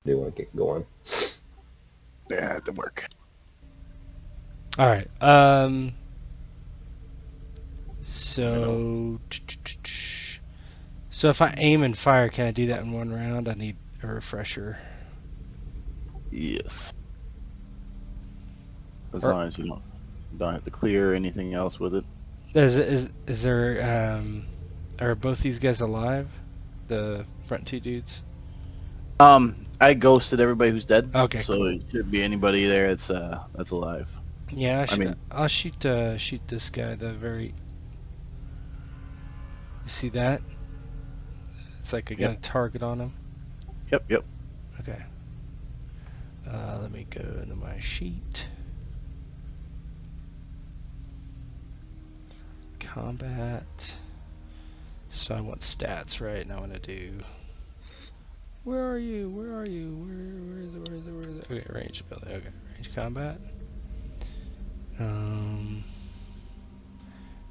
do want to get going. Yeah, it didn't work. All right. Middle. So if I aim and fire, can I do that in one round? I need a refresher. Yes. As Or long as you don't have to clear anything else with it. is there are both these guys alive? The front two dudes? I ghosted everybody who's dead. Okay, So cool. it should be anybody there that's alive. Yeah, I mean, I'll shoot this guy. The very. You see that? It's like I got yep, a target on him. yep. Okay. Let me go into my sheet. Combat. So I want stats, right? And I want to do. Where are you? Where are you? Where is it? Okay, range ability. Okay, range combat.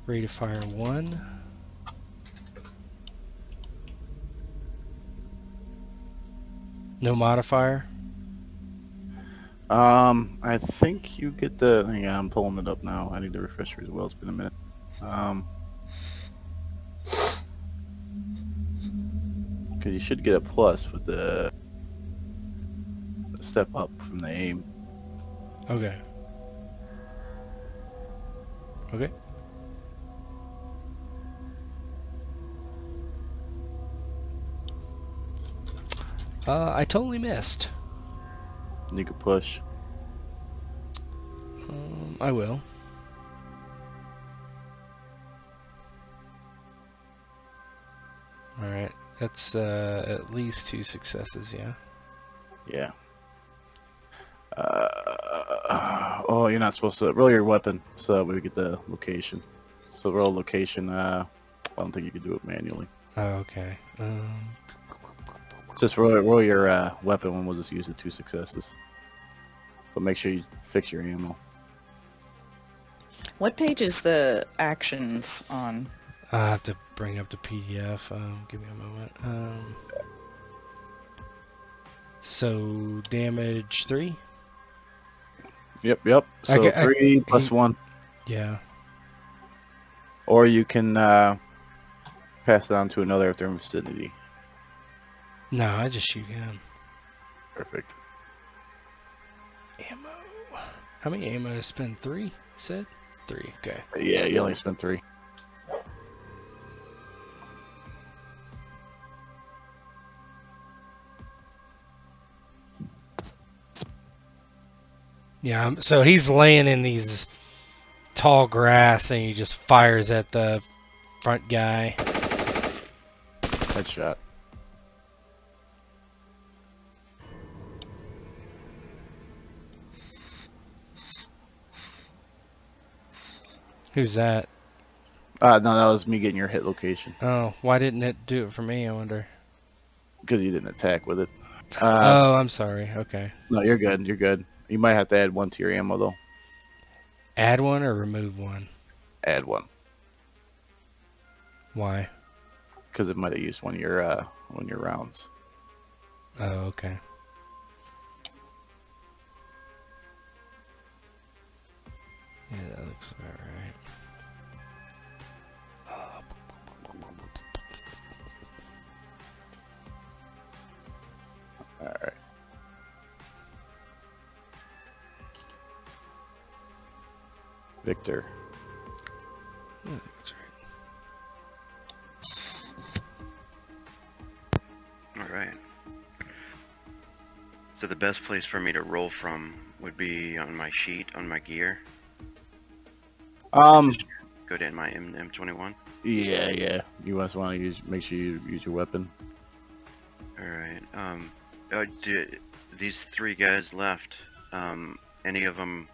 Rate of fire 1. No modifier. I think you get the. Hang on, I'm pulling it up now. I need to refresh as well. It's been a minute. Because you should get a plus with the step up from the aim. Okay. Okay. I totally missed. You can push. I will. Alright. That's at least 2 successes, yeah? Yeah. Oh, you're not supposed to roll your weapon, so we get the location. So roll location. I don't think you can do it manually. Oh, okay. Just roll your weapon, and we'll just use the 2 successes. But make sure you fix your ammo. What page is the actions on? I have to bring up the PDF. Give me a moment. So damage 3? Yep. So Okay, 3 plus 1. Yeah. Or you can pass it on to another if they're in vicinity. No, I just shoot him. Perfect. Ammo. How many ammo did I spend? 3? You said? 3. Okay. Yeah, you only spent 3. Yeah, so he's laying in these tall grass and he just fires at the front guy. Headshot. Who's that? No, that was me getting your hit location. Oh, why didn't it do it for me, I wonder? Because you didn't attack with it. Oh, I'm sorry. Okay. No, you're good. You're good. You might have to add 1 to your ammo, though. Add one or remove one? Add 1. Why? Because it might have used one of your rounds. Oh, okay. Yeah, that looks about right. All right. Victor. Yeah, that's right. All right. So the best place for me to roll from would be on my sheet, on my gear. Go to my M21. Yeah. You just want to make sure you use your weapon. All right. These 3 guys left. Any of them?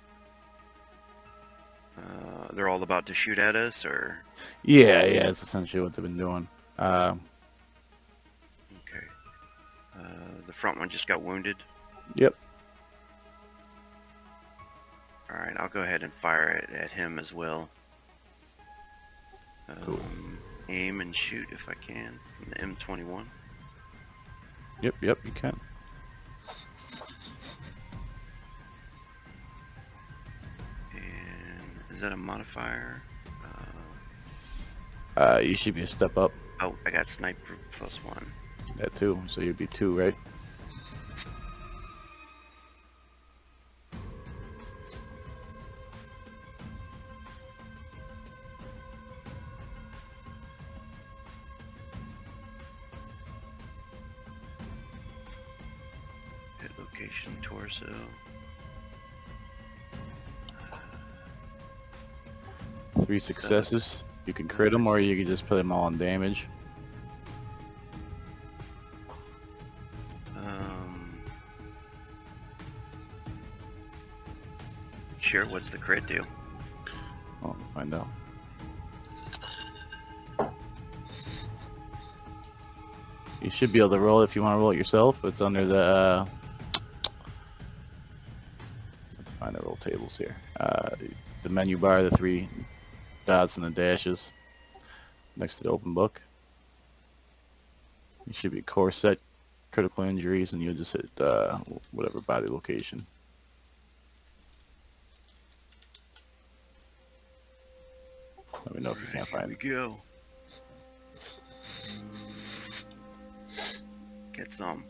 They're all about to shoot at us, or? Yeah. It's essentially what they've been doing. Okay. The front one just got wounded. Yep. All right. I'll go ahead and fire at him as well. Cool. Aim and shoot if I can from the M21. Yep. You can. that a modifier? You should be a step up. Oh, I got sniper +1. That too. So you'd be 2, right? Hit location torso. 3 successes. You can crit them, or you can just put them all on damage. Sure, what's the crit do? Oh, find out. You should be able to roll it if you want to roll it yourself. It's under the. I have to find the roll tables here. The menu bar, the 3 dots and the dashes next to the open book. You should be core set, critical injuries, and you'll just hit whatever body location. Let me know if you can't find it. Here we go. Get some.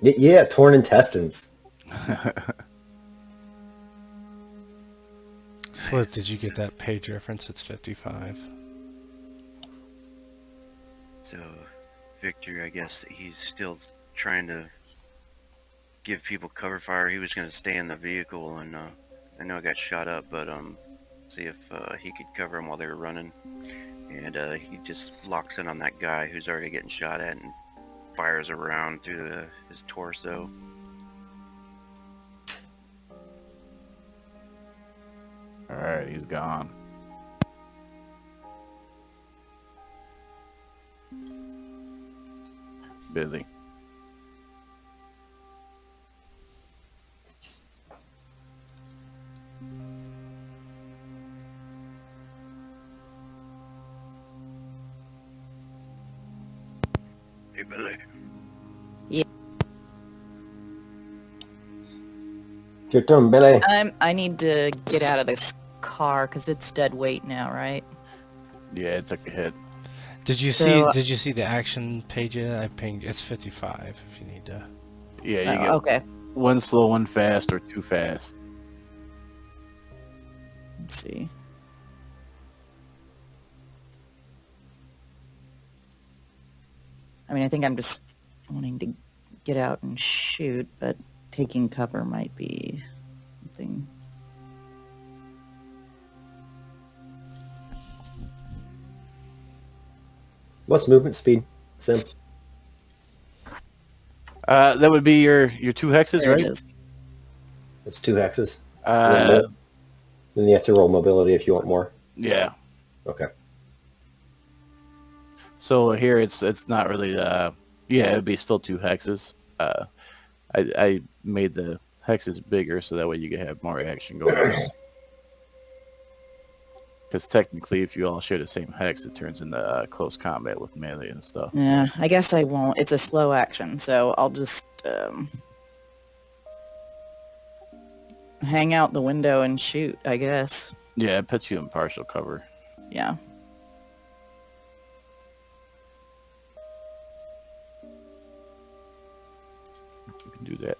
Yeah, torn intestines. Slip, did you get that page reference? It's 55. So, Victor, I guess he's still trying to give people cover fire. He was going to stay in the vehicle, and I know I got shot up, but see if he could cover him while they were running. And he just locks in on that guy who's already getting shot at and fires around through his torso. Alright, he's gone. Billy. Hey, Billy. It's your turn, Billy. I need to get out of this car because it's dead weight now, right? Yeah, it took a hit. Did you So, see? Did you see the action page? I pinged. It's 55. If you need to. Yeah, you get okay. 1 slow, 1 fast, or 2 fast. Let's see. I mean, I think I'm just wanting to get out and shoot, but taking cover might be something. What's movement speed, Sim? That would be your 2 hexes, There it right? is. It's 2 hexes. Uh, Then you have to roll mobility if you want more. yeah. Okay. So here it's not really yeah, it'd be still 2 hexes. I made the hexes bigger so that way you can have more action going on. Because technically, if you all share the same hex, it turns into close combat with melee and stuff. Yeah, I guess I won't. It's a slow action, so I'll just hang out the window and shoot, I guess. Yeah, it puts you in partial cover. Yeah. You can do that.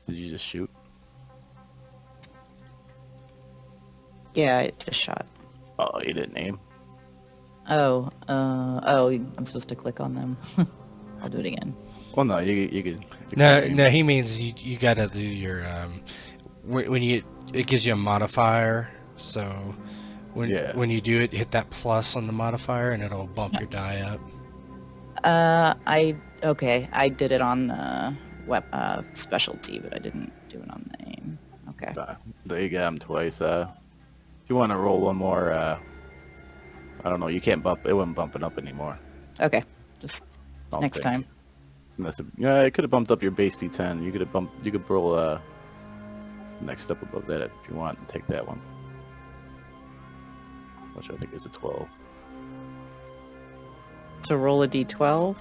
Did you just shoot? Yeah, I just shot. Oh, you didn't aim? Oh, I'm supposed to click on them. I'll do it again. Well, no, you can. No, he means you gotta do your when you it gives you a modifier. So when you do it, hit that plus on the modifier, and it'll bump your die up. I did it on the specialty, but I didn't do it on the aim. Okay. There you got him twice. If you want to roll one more, I don't know. You can't bump. It wouldn't bump it up anymore. Okay. Just I don't next think. time. Unless it could have bumped up your base D10. You could have bumped. You could roll next step above that if you want and take that one. which I think is a 12. So roll a d12.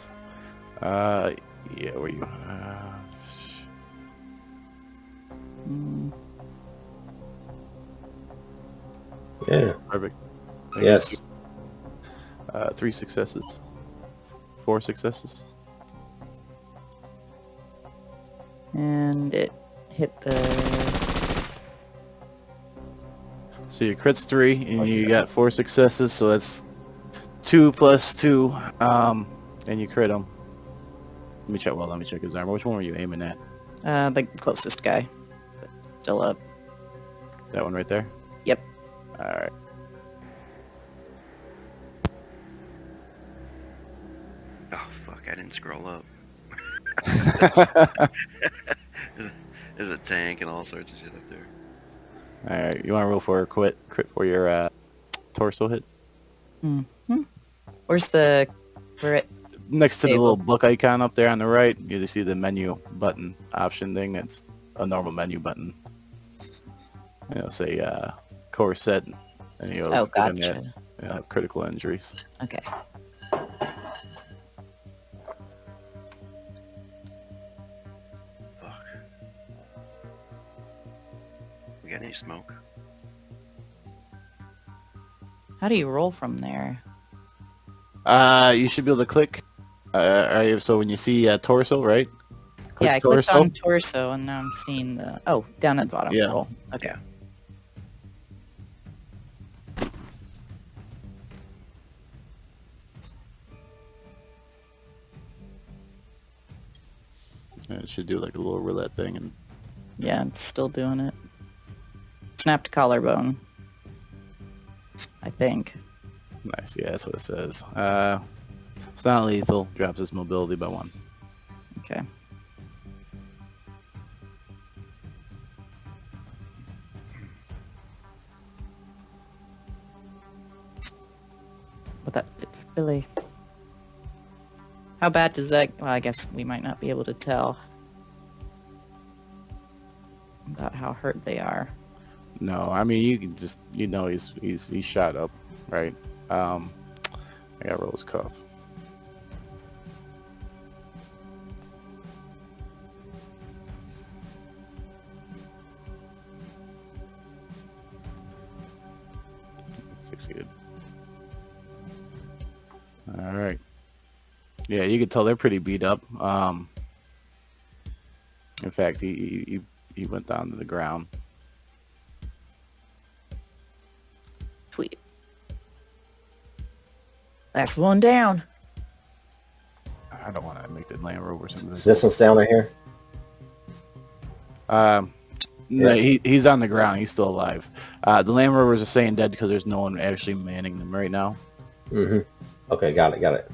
Yeah, where you? Yeah. Perfect. Yes. 3 successes. 4 successes. And it hit the... So your crit's 3, and you got 4 successes, so that's 2 plus 2, and you crit him. Let me check. Well, let me check his armor. Which one were you aiming at? The closest guy. Still up. That one right there. Yep. All right. Oh fuck! I didn't scroll up. There's a tank and all sorts of shit up there. All right. You want to roll for a crit for your torso hit? Where's the... We're at... Next to the Table. little book icon up there on the right, you just see the menu button option thing. That's a normal menu button. And it'll say core set, and you'll Oh, click on that, gotcha. and you'll have critical injuries. Okay. Fuck. We got any smoke? How do you roll from there? You should be able to click. So when you see torso, right? Click Yeah, I clicked on torso, and now I'm seeing the... Oh, down at the bottom. Yeah. Roll. Okay. Yeah. And it should do like a little roulette thing, and Yeah, it's still doing it. Snapped collarbone. I think. nice. Yeah, that's what it says. It's not lethal. Drops his mobility by 1. Okay. But that did for Billy. How bad does that... Well, I guess we might not be able to tell about how hurt they are. No, I mean you can just he's shot up, right? I got Rose cuff. Succeeded. All right. Yeah, you can tell they're pretty beat up. In fact, he went down to the ground. Sweet. Last one down. I don't want to make the Land Rover something. Is this one's down right here? No, he's on the ground. He's still alive. The Land Rovers are staying dead because there's no one actually manning them right now. Mm-hmm. Okay, got it.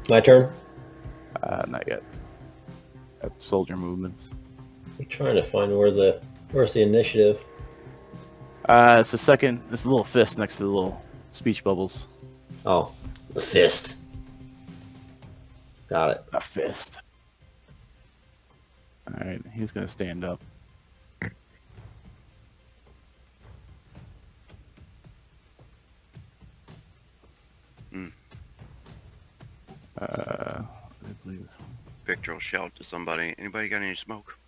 My turn? Not yet. Soldier movements. I'm trying to find where's the initiative. It's the second. It's a little fist next to the little speech bubbles. Oh, the fist. Got it. A fist. All right, he's gonna stand up. I believe. Victor will shout to somebody. Anybody got any smoke?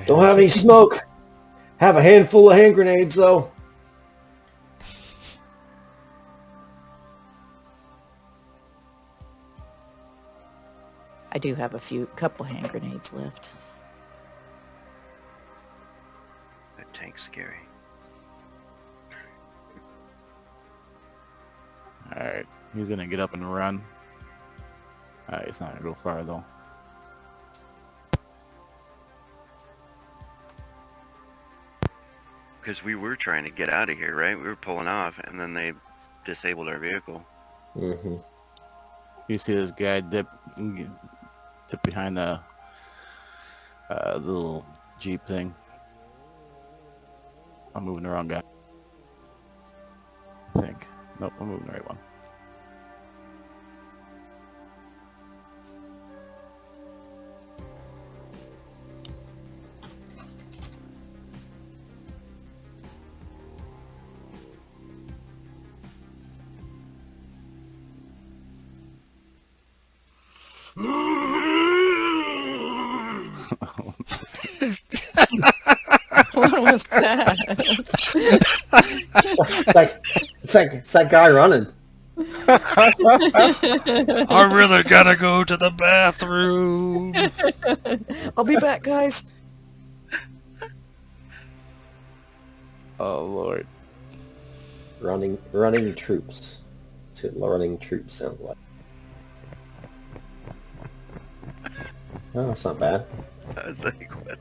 Don't have any smoke. Have a handful of hand grenades though. I do have couple hand grenades left. That tank's scary. All right, he's gonna get up and run. He's not gonna go far though. Because we were trying to get out of here, right? We were pulling off, and then they disabled our vehicle. Mm-hmm. You see this guy dip behind the little Jeep thing. I'm moving the wrong guy. I think. Nope, I'm moving the right one. What was that? It's that guy running. I really gotta go to the bathroom. I'll be back, guys. Oh Lord. Running troops. That's what running troops sounds like. Oh, that's not bad. I was like, what?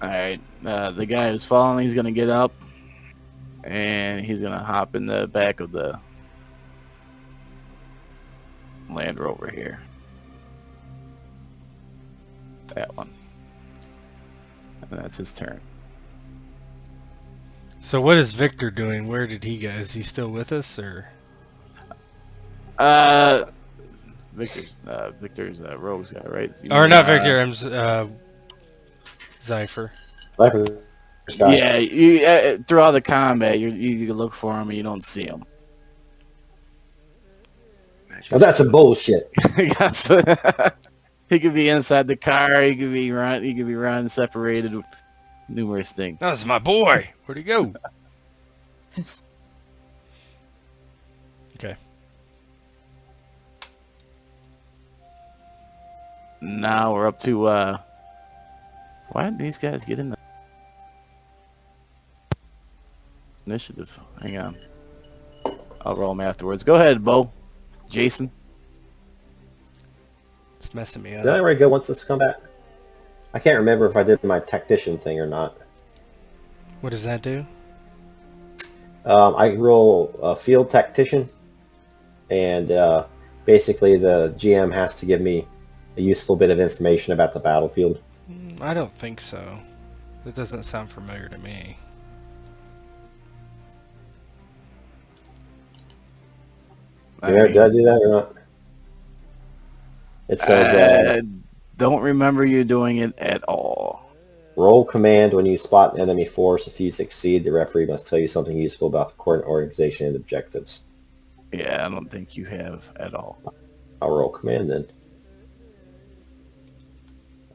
Alright, the guy who's falling, he's gonna get up. And he's gonna hop in the back of the Land Rover here. That one. And that's his turn. So what is Victor doing? Where did he go? Is he still with us, or? Victor's Rogue's guy, right? Or not Victor, I'm Zypher. Yeah, you, throughout the combat, you look for him and you don't see him. Oh, that's some bullshit. He could be inside the car. He could be running separated. Numerous things. That's my boy. Where'd he go? Okay. Now we're up to. Why did these guys get in the initiative? Hang on. I'll roll them afterwards. Go ahead, Bo. Jason. It's messing me up. Did I already go once this combat? I can't remember if I did my tactician thing or not. What does that do? I roll a field tactician, and basically the GM has to give me a useful bit of information about the battlefield. I don't think so. That doesn't sound familiar to me. Did I do that or not? It says, don't remember you doing it at all. Roll command when you spot an enemy force. If you succeed, the referee must tell you something useful about the current organization and objectives. Yeah, I don't think you have at all. I'll roll command then.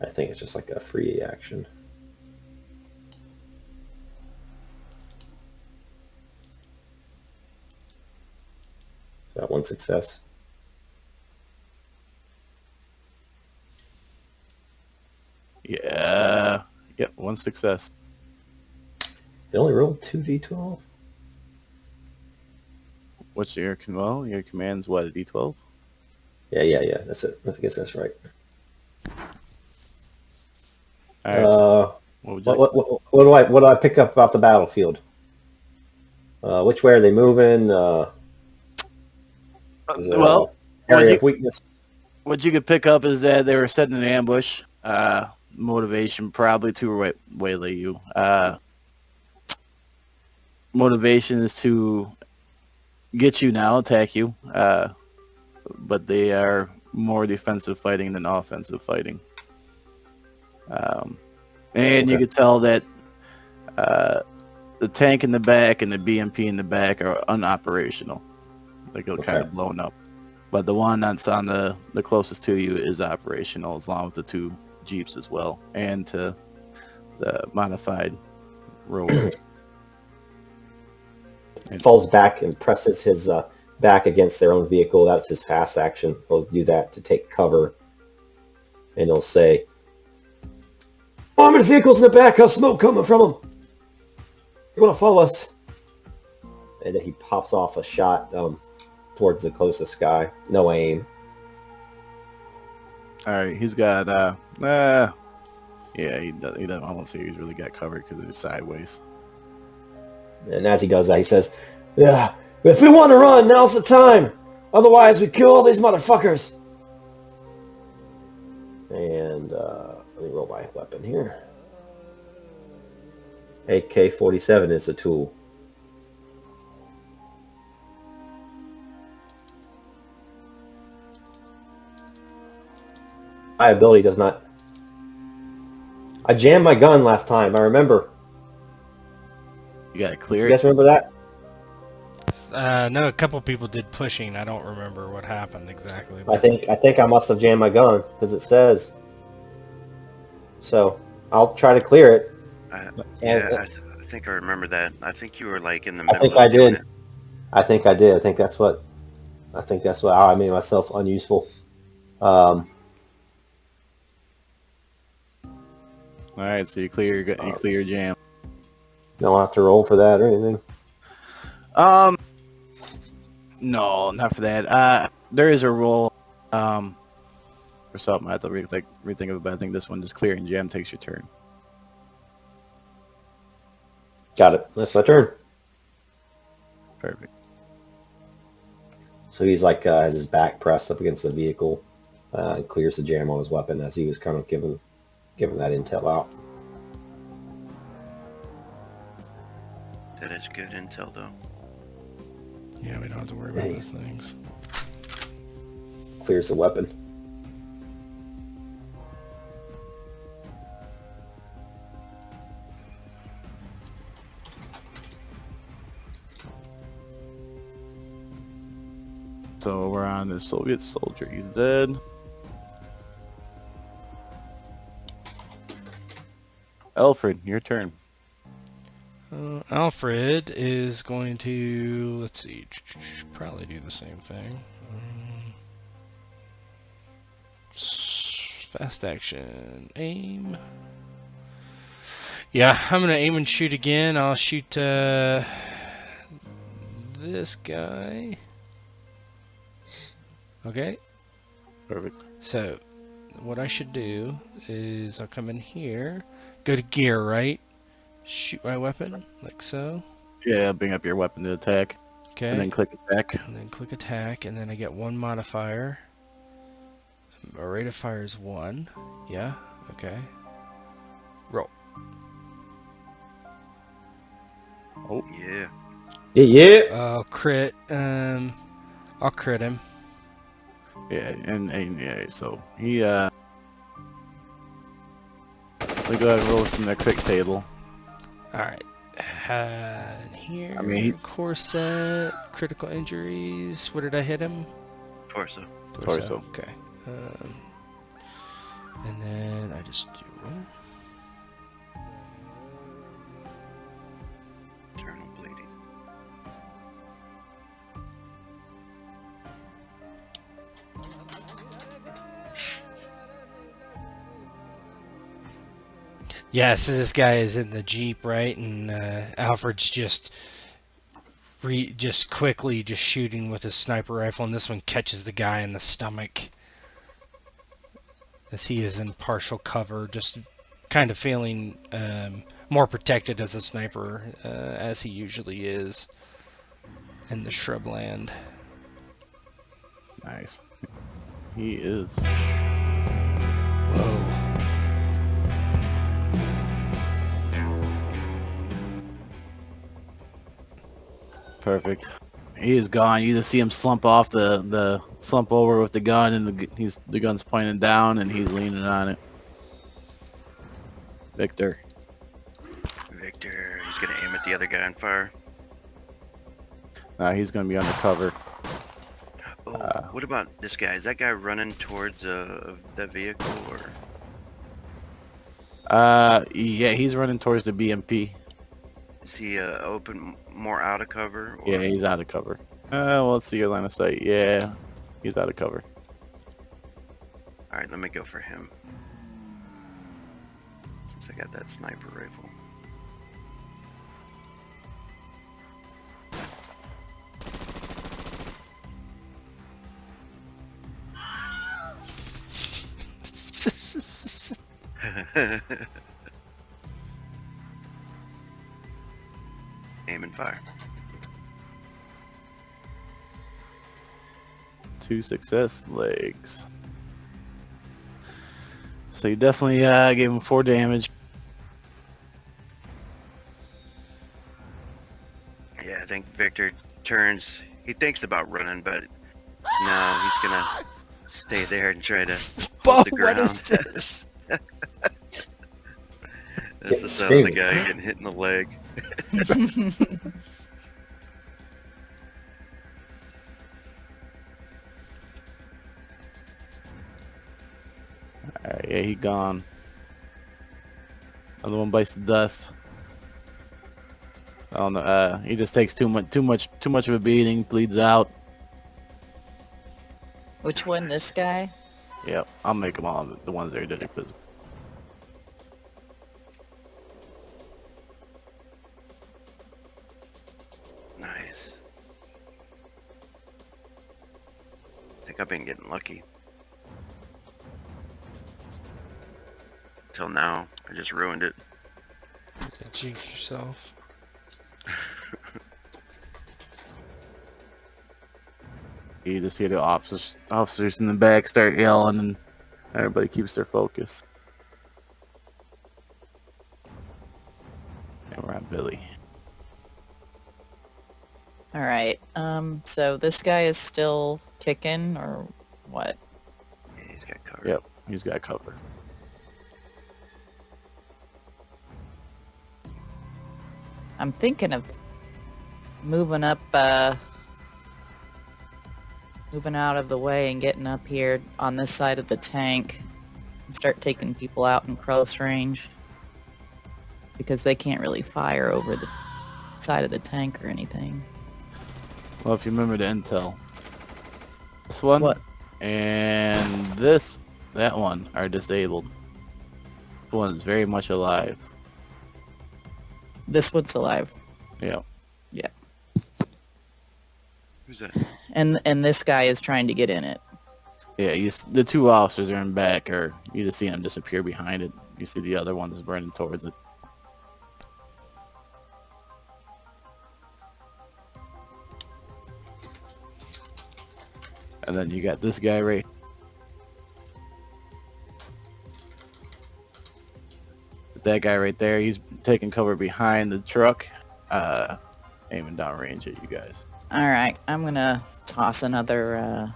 I think it's just like a free action. Got one success. Yeah. Yep, one success. You only rolled 2d12? What's your your command's what, a D12? Yeah. That's it. I guess that's right. All right. What do I pick up about the battlefield? Which way are they moving? Well, area of weakness. What you could pick up is that they were setting an ambush. Motivation probably to waylay you. Motivation is to get you now, attack you. But they are more defensive fighting than offensive fighting. And you could tell that the tank in the back and the BMP in the back are unoperational. They go kind of blown up. But the one that's on the closest to you is operational, as long as the two Jeeps as well, and to the modified rover. Falls back and presses his back against their own vehicle. That's his fast action. He'll do that to take cover. And he'll say, "Armored vehicles in the back, got smoke coming from them. You want to follow us?" And then he pops off a shot towards the closest guy. No aim. All right, he's got yeah, he doesn't. I won't say he's really got covered because it's sideways. And as he does that, he says, "Yeah, if we want to run, now's the time. Otherwise, we kill all these motherfuckers." And let me roll my weapon here. AK-47 is the tool. My ability does not... I jammed my gun last time, I remember. You got to clear You it. guys remember that? No, a couple people did pushing. I don't remember what happened exactly. I think I must have jammed my gun because it says. So I'll try to clear it. I think I remember that. I think you were like in the middle. I think of I doing did. it. I think I did. I think that's how I made myself unuseful. All right, so you clear your jam. Don't have to roll for that or anything. No, not for that. There is a roll. For something I have to rethink of it, but I think this one, just clearing jam, takes your turn. Got it. That's my turn. Perfect. So he's like has his back pressed up against the vehicle, and clears the jam on his weapon as he was kind of giving that intel out. That is good intel, though. Yeah, we don't have to worry about those things. Clears the weapon. So we're on the Soviet soldier. He's dead. Alfred, your turn. Alfred is going to, let's see, probably do the same thing. Fast action, aim. Yeah, I'm going to aim and shoot again. I'll shoot this guy. Okay. Perfect. So, what I should do is I'll come in here, go to gear, right? Shoot my weapon, like so. Yeah, bring up your weapon to attack. Okay. And then click attack. And then click attack, and then I get one modifier. My rate of fire is 1. Yeah, okay. Roll. Oh, Yeah. Yeah. I'll crit. I'll crit him. yeah, and yeah, so he so go ahead and roll from the crit table. Alright. Here, I mean, corset, critical injuries. What did I hit him? Torso. Torso. Okay. And then I just do roll. Internal bleeding. Yeah, so this guy is in the Jeep, right? And Alfred's just quickly shooting with his sniper rifle, and this one catches the guy in the stomach as he is in partial cover, just kind of feeling more protected as a sniper, as he usually is in the shrubland. Nice. He is. Whoa. Perfect. He is gone. You just see him slump off the slump over with the gun, and the gun's pointing down, and he's leaning on it. Victor. Victor, he's gonna aim at the other guy and fire. He's gonna be undercover. Oh, what about this guy? Is that guy running towards that vehicle, or? Yeah, he's running towards the BMP. Is he open, more out of cover? Or? Yeah, he's out of cover. Well, let's see your line of sight. Yeah, he's out of cover. Alright, let me go for him. Since I got that sniper rifle. Aim and fire. 2 success legs. So you definitely gave him 4 damage. Yeah, I think Victor turns. He thinks about running, but no, he's gonna stay there and try to hold the ground. What is this? That's the sound of the guy getting hit in the leg. Alright, yeah, he gone. Another one bites the dust. I don't know. He just takes too much of a beating, bleeds out. Which one? This guy? Yep, I'll make them all the ones that are dead. Nice. I think I've been getting lucky. Till now, I just ruined it. Jinx yourself. You just hear the officers in the back start yelling, and everybody keeps their focus. And we're on Billy. All right. So this guy is still kicking, or what? Yeah, he's got covered. Yep, he's got cover. I'm thinking of moving up, moving out of the way and getting up here on this side of the tank and start taking people out in close range, because they can't really fire over the side of the tank or anything. Well, if you remember the intel, this one What? and that one are disabled. This one is very much alive. This one's alive. Yeah. Yeah. Who's that? And this guy is trying to get in it. Yeah, the two officers are in back, or you just see them disappear behind it. You see the other ones running towards it. And then you got this guy right. That guy right there, he's taking cover behind the truck, aiming down range at you guys. All right, I'm gonna toss another.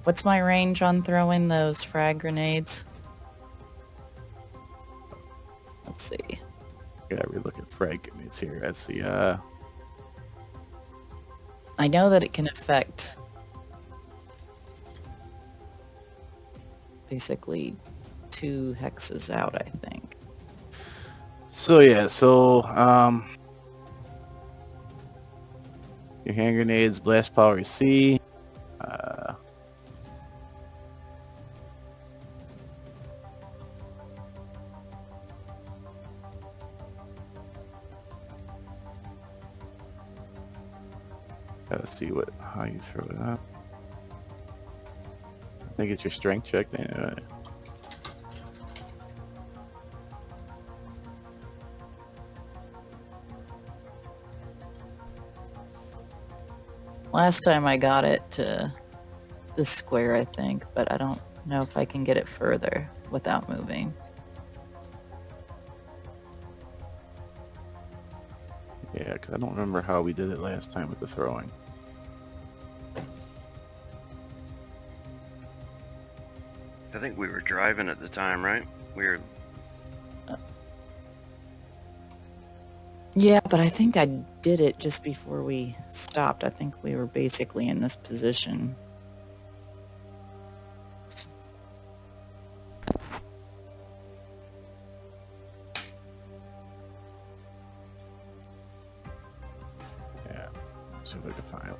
What's my range on throwing those frag grenades? Let's see. Yeah, we look at frag grenades here. Let's see. I know that it can affect basically 2 hexes out, I think. So yeah, your hand grenades, blast power C. Let's see how you throw it up. I think it's your strength check. Last time I got it to this square, I think, but I don't know if I can get it further without moving. Yeah, because I don't remember how we did it last time with the throwing. I think we were driving at the time, right? We were. Yeah, but I think I did it just before we stopped. I think we were basically in this position. Yeah, let's see if I can find it.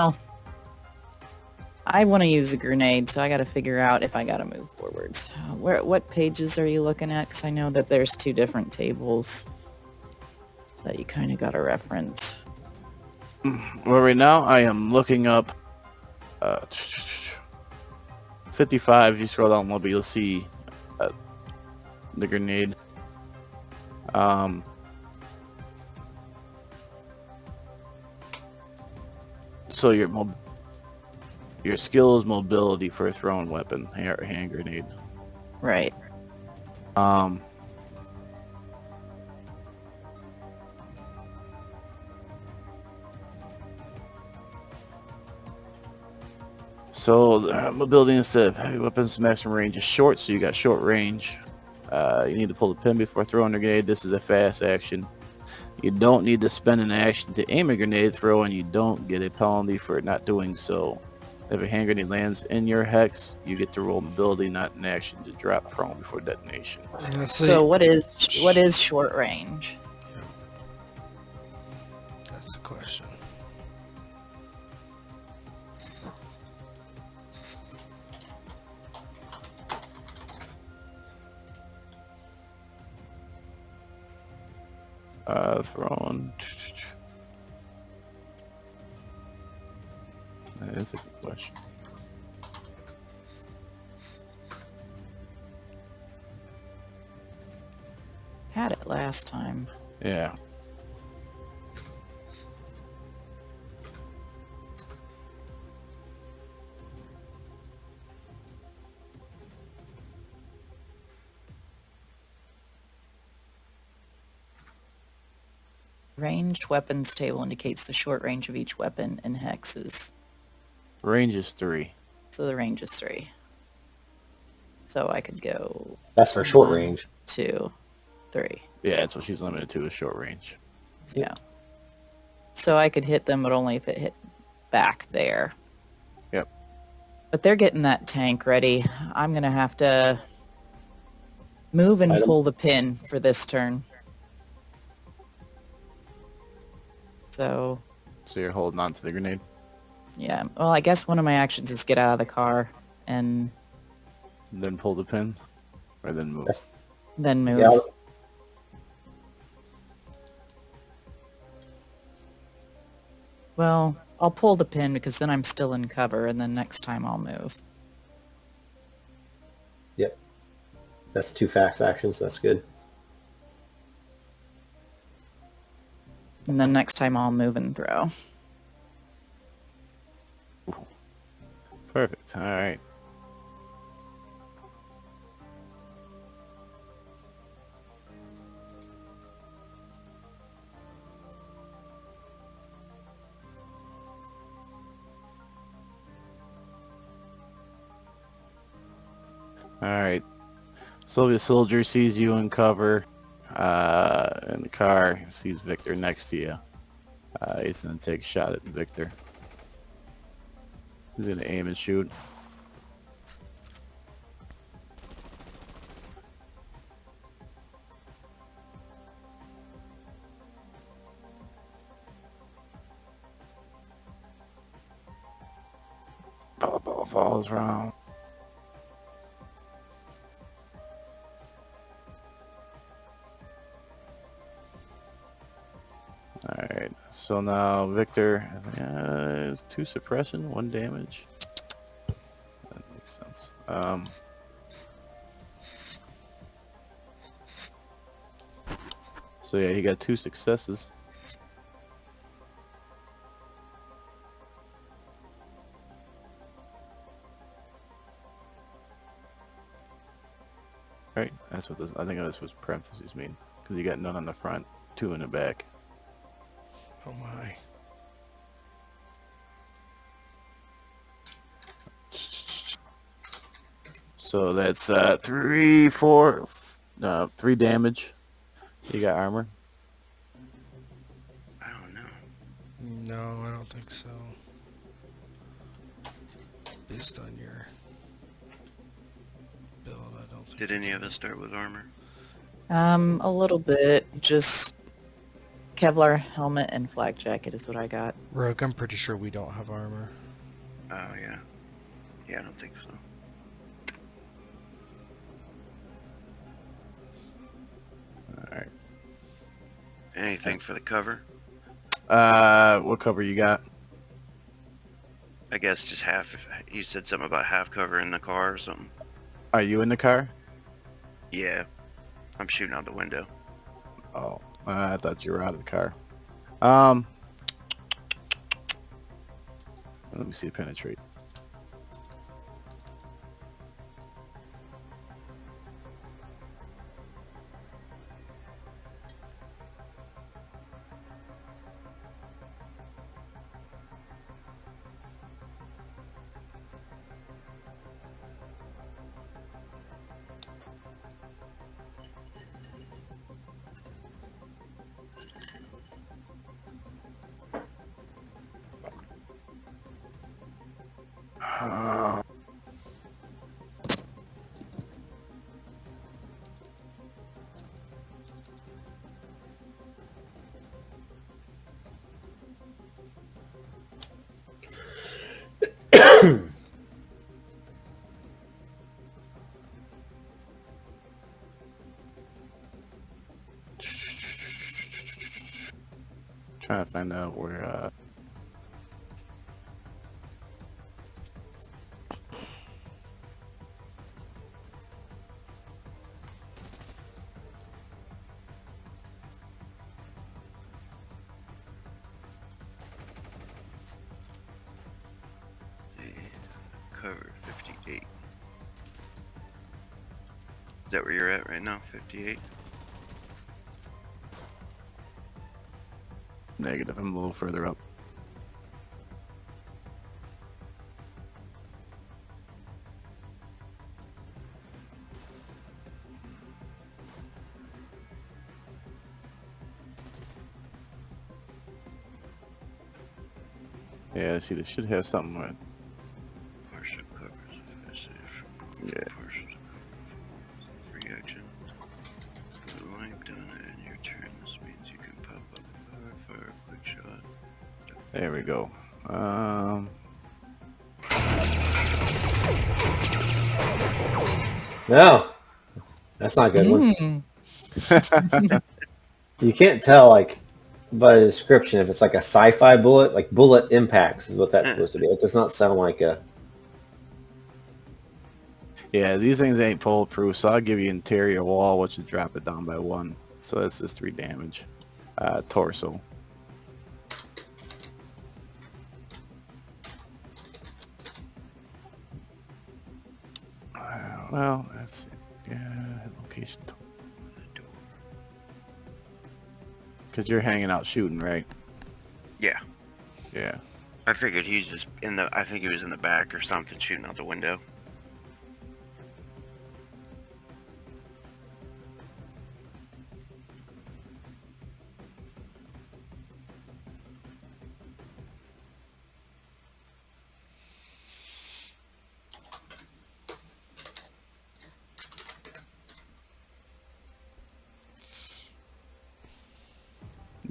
Oh. I want to use a grenade, so I got to figure out if I got to move forwards. What pages are you looking at? Because I know that there's 2 different tables that you kind of got to reference. Well, right now I am looking up 55. If you scroll down a little bit, you'll see the grenade. So your skill is mobility for a thrown weapon, hand grenade. Right. So mobility instead of heavy weapons, maximum range is short, so you got short range. You need to pull the pin before throwing the grenade. This is a fast action. You don't need to spend an action to aim a grenade throw, and you don't get a penalty for not doing so. If a hand grenade lands in your hex, you get to roll an ability, not an action, to drop prone before detonation. So what is short range? That's the question. Thrown. That is a good question. Had it last time. Yeah. Ranged weapons table indicates the short range of each weapon in hexes. Range is 3. So the range is 3. So I could go... That's for short range. 2, 3. Yeah, that's what she's limited to, is short range. Yeah. So I could hit them, but only if it hit back there. Yep. But they're getting that tank ready. I'm going to have to move and pull the pin for this turn. So you're holding on to the grenade? Yeah. Well, I guess one of my actions is get out of the car and... Then pull the pin? Or then move? Then move. Yeah. Well, I'll pull the pin because then I'm still in cover, and then next time I'll move. Yep. That's 2 fast actions. That's good. And then next time I'll move and throw. Perfect. All right. All right. Sylvia Soldier sees you in cover in the car. Sees Victor next to you. He's going to take a shot at Victor. He's going to aim and shoot. Ball falls wrong. Alright, so now Victor is 2 suppression, 1 damage. That makes sense. So yeah, he got 2 successes. Right, that's what this. I think that's what parentheses mean, because you got none on the front, 2 in the back. Oh my. So that's 3 damage. You got armor? I don't know. No, I don't think so. Based on your build, I don't think. Did any of us start with armor? A little bit. Just Kevlar helmet and flak jacket is what I got. Rogue, I'm pretty sure we don't have armor. Oh, yeah. Yeah, I don't think so. Alright. Anything for the cover? What cover you got? I guess just half. You said something about half cover in the car or something. Are you in the car? Yeah. I'm shooting out the window. Oh, I thought you were out of the car. Let me see the penetrate. We're Cover 58. Is that where you're at right now? 58? negative. I'm a little further up. Yeah, see, this should have something with. Partial covers effective. Yeah. Partial cover. Free action. Wipe done and your turn. This means you can pop up a cover for a quick shot. There we go. No, that's not a good one. Mm. You can't tell like by the description if it's like a sci-fi bullet, like bullet impacts is what that's supposed to be. It does not sound like a. Yeah, these things ain't bulletproof, so I'll give you interior wall, which would drop it down by 1. So that's just 3 damage. Torso. Well, that's location. Because you're hanging out shooting, right? Yeah. Yeah. I figured he's just in the. I think he was in the back or something, shooting out the window.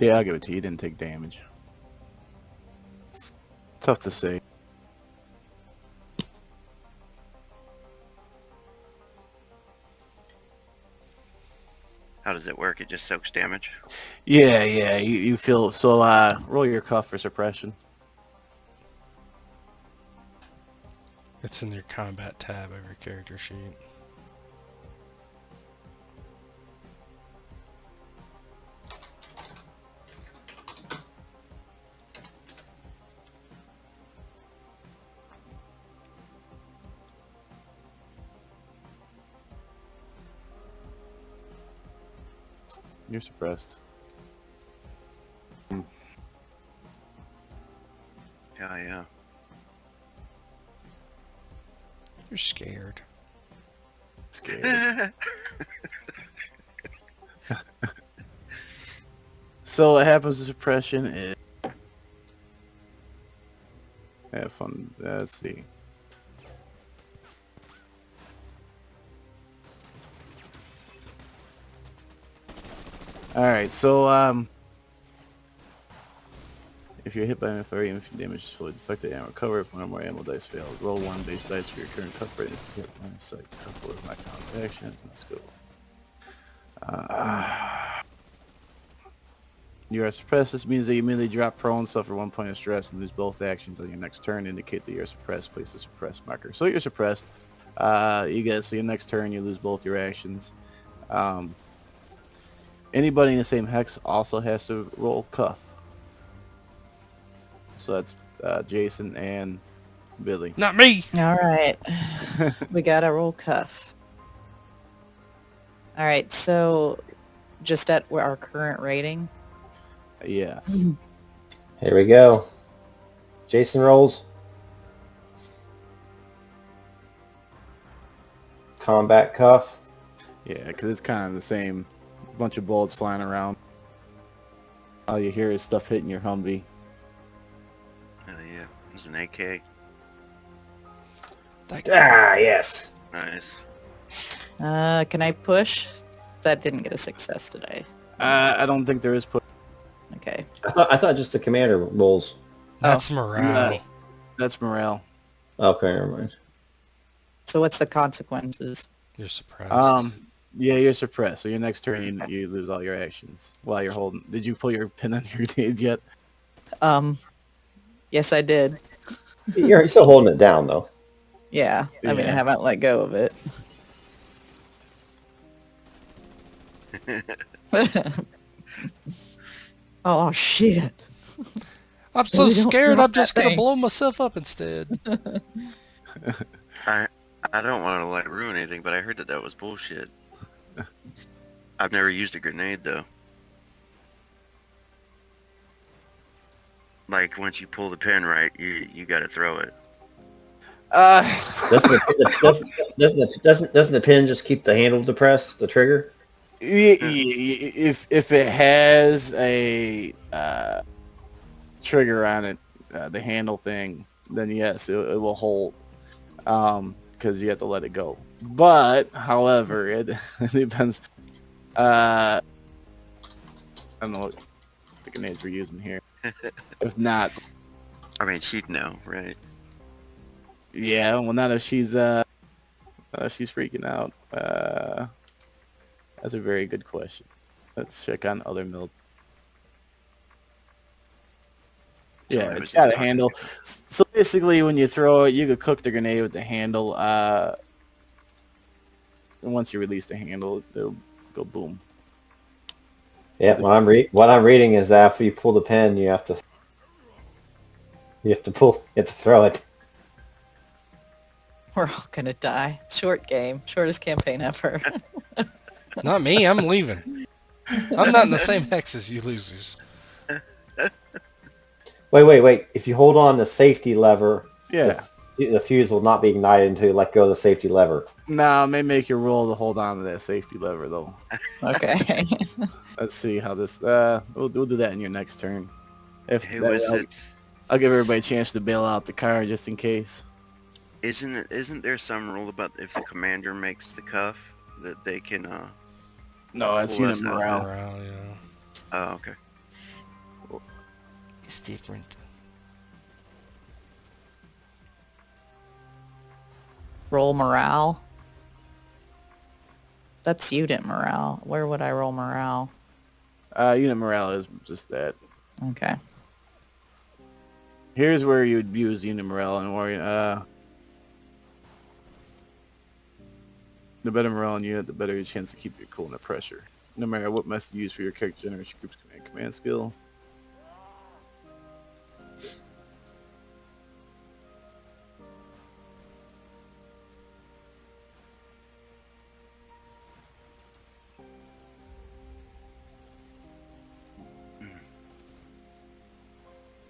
Yeah, I'll give it to you. You didn't take damage. It's tough to say. How does it work? It just soaks damage. Yeah, you feel so. Roll your cuff for suppression. It's in your combat tab of your character sheet. You're suppressed. Yeah, yeah. You're scared. Scared. So what happens with suppression is have fun. Let's see. All right, so if you're hit by an fire, even if your damage is fully deflected and recovered, if one or more ammo dice fails, roll 1 base dice for your current cuff rate. If you hit line of sight, cuff will not count as actions. Let's go. You are suppressed. This means that you immediately drop prone, suffer 1 point of stress, and lose both actions on your next turn. Indicate that you're suppressed. Place a suppressed marker. So you're suppressed. You get so your next turn you lose both your actions. Anybody in the same hex also has to roll cuff. So that's Jason and Billy. Not me! All right. We got a roll cuff. All right, so just at our current rating. Yes. Here we go. Jason rolls. Combat cuff. Yeah, because it's kind of the same. Bunch of bullets flying around. All you hear is stuff hitting your Humvee. Hell yeah. There's an AK. Yes. Nice. Can I push? That didn't get a success today. I don't think there is put. Okay. I thought just the commander rolls. That's morale. That's morale. Okay, never mind. So what's the consequences? You're surprised. Yeah, you're suppressed. So your next turn, you lose all your actions while you're holding. Did you pull your pin on your grenade yet? Yes, I did. You're still holding it down, though. Yeah. I mean, I Yeah. haven't let go of it. Oh, shit. I'm so Maybe don't scared. drop I'm just that gonna thing. blow myself up instead. I don't want to like ruin anything, but I heard that was bullshit. I've never used a grenade though. Like once you pull the pin right, you got to throw it. Doesn't the pin just keep the handle depressed, the trigger? If it has a trigger on it, the handle thing, then yes, it will hold. Because you have to let it go. But however, it depends. I don't know what the grenades we're using here. If not, I mean, she'd know, right? yeah. Well, not if she's freaking out. That's a very good question. Let's check on other milk. Yeah, Tony it's was got just a talking handle. to me. So basically, when you throw it, you could cook the grenade with the handle. And once you release the handle, it'll go boom. Yeah, what I'm reading is after you pull the pin, you have to throw it. We're all gonna die. Short game. Shortest campaign ever. Not me. I'm leaving. I'm not in the same hex as you losers. Wait. If you hold on the safety lever, Yeah. the fuse will not be ignited until you let go of the safety lever. Nah, may make you roll to hold on to that safety lever though. Okay. Let's see how this. We'll do that in your next turn. If Who that way, is it? I'll give everybody a chance to bail out the car just in case. Isn't there some rule about if the commander makes the cuff that they can No, that's pull unit us out? morale. Morale, yeah. Oh, okay. It's different. Roll morale. That's unit morale. Where would I roll morale? Unit morale is just that. Okay. Here's where you would use unit morale and worry. The better morale in unit, the better your chance to keep your cool under pressure. No matter what method you use for your character generation group's command skill.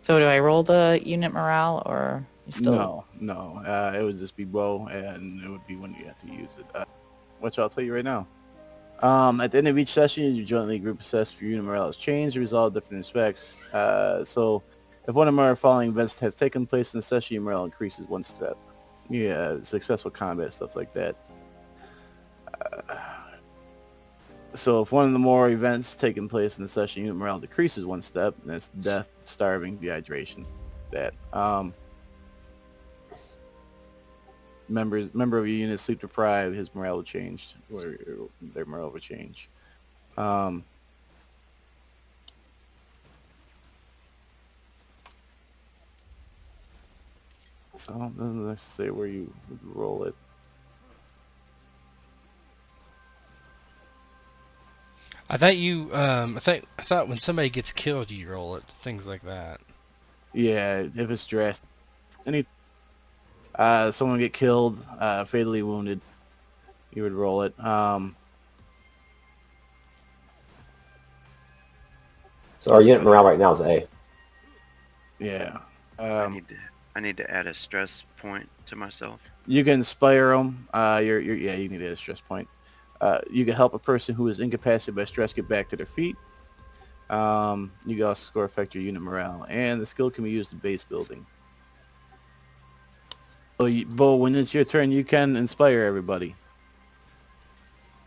So do I roll the unit morale or you still? No. It would just be bow, and it would be when you have to use it. Which I'll tell you right now. At the end of each session, you jointly group assess if your unit morale has changed or resolved different aspects. So, if one of our following events has taken place in the session, your morale increases one step. Yeah, successful combat, stuff like that. So if one of the more events taking place in the session, unit morale decreases one step, and that's death, starving, dehydration. That member of your unit sleep deprived, his morale will change, or their morale will change. So let's say where you would roll it. I thought you. I thought when somebody gets killed, you roll it. Things like that. Yeah, if it's drastic, someone get killed, fatally wounded, you would roll it. So our unit morale right now is A. Yeah. I need to add a stress point to myself. You can inspire them. You need a stress point. You can help a person who is incapacitated by stress get back to their feet. You can also score affect your unit morale, and the skill can be used in base building. So, Bo, when it's your turn, you can inspire everybody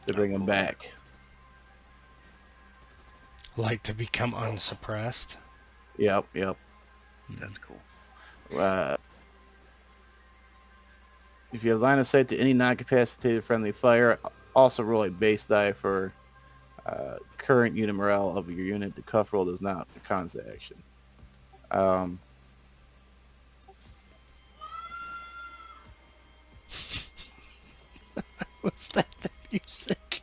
to bring them back. Like to become unsuppressed. Yep. That's cool. If you have line of sight to any non-capacitated friendly fire, also roll a base die for current unit morale of your unit. The cuff roll does not. The cons action. What's that music?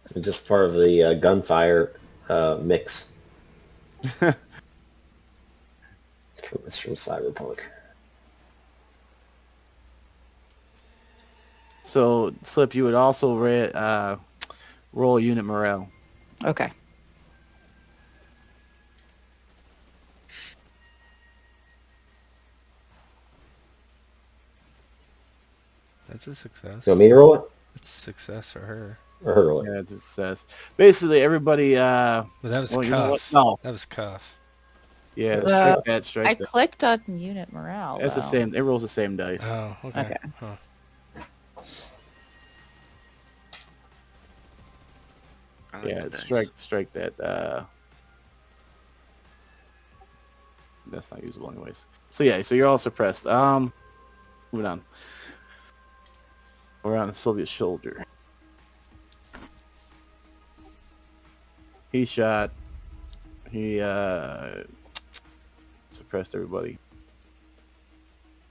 It's just part of the gunfire mix. It's from Cyberpunk. So, Slip, you would also roll unit morale. Okay. That's a success. You want me to roll it? It's a success for her. Or her roll it? Yeah, it's a success. Basically, everybody. But that was well, cuff. you know what? No. That was cuff. Yeah, I strike that. clicked on unit morale. That's the though. same. It rolls the same dice. Oh, okay. Okay. Huh. I like Yeah, the dice. strike that. That's not usable anyways. So yeah, so you're all suppressed. Moving on. We're on the Soviet shoulder. He shot. He suppressed everybody.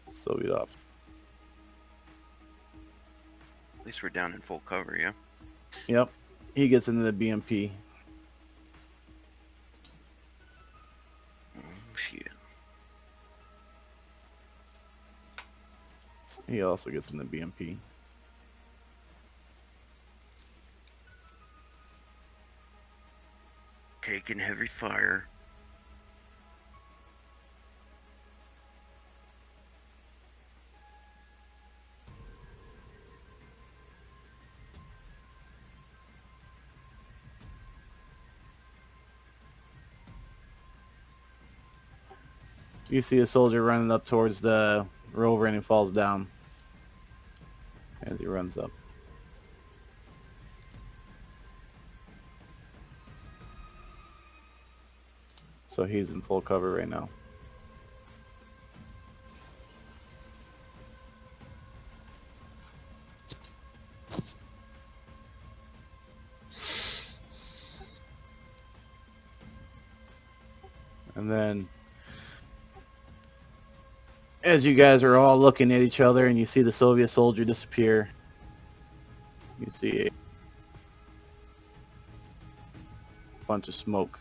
Soviet off. At least we're down in full cover, yeah? Yep. He gets into the BMP. Oh, shit. He also gets in the BMP. Taking heavy fire. You see a soldier running up towards the rover and he falls down as he runs up. So he's in full cover right now. And then as you guys are all looking at each other and you see the Soviet soldier disappear, you see a bunch of smoke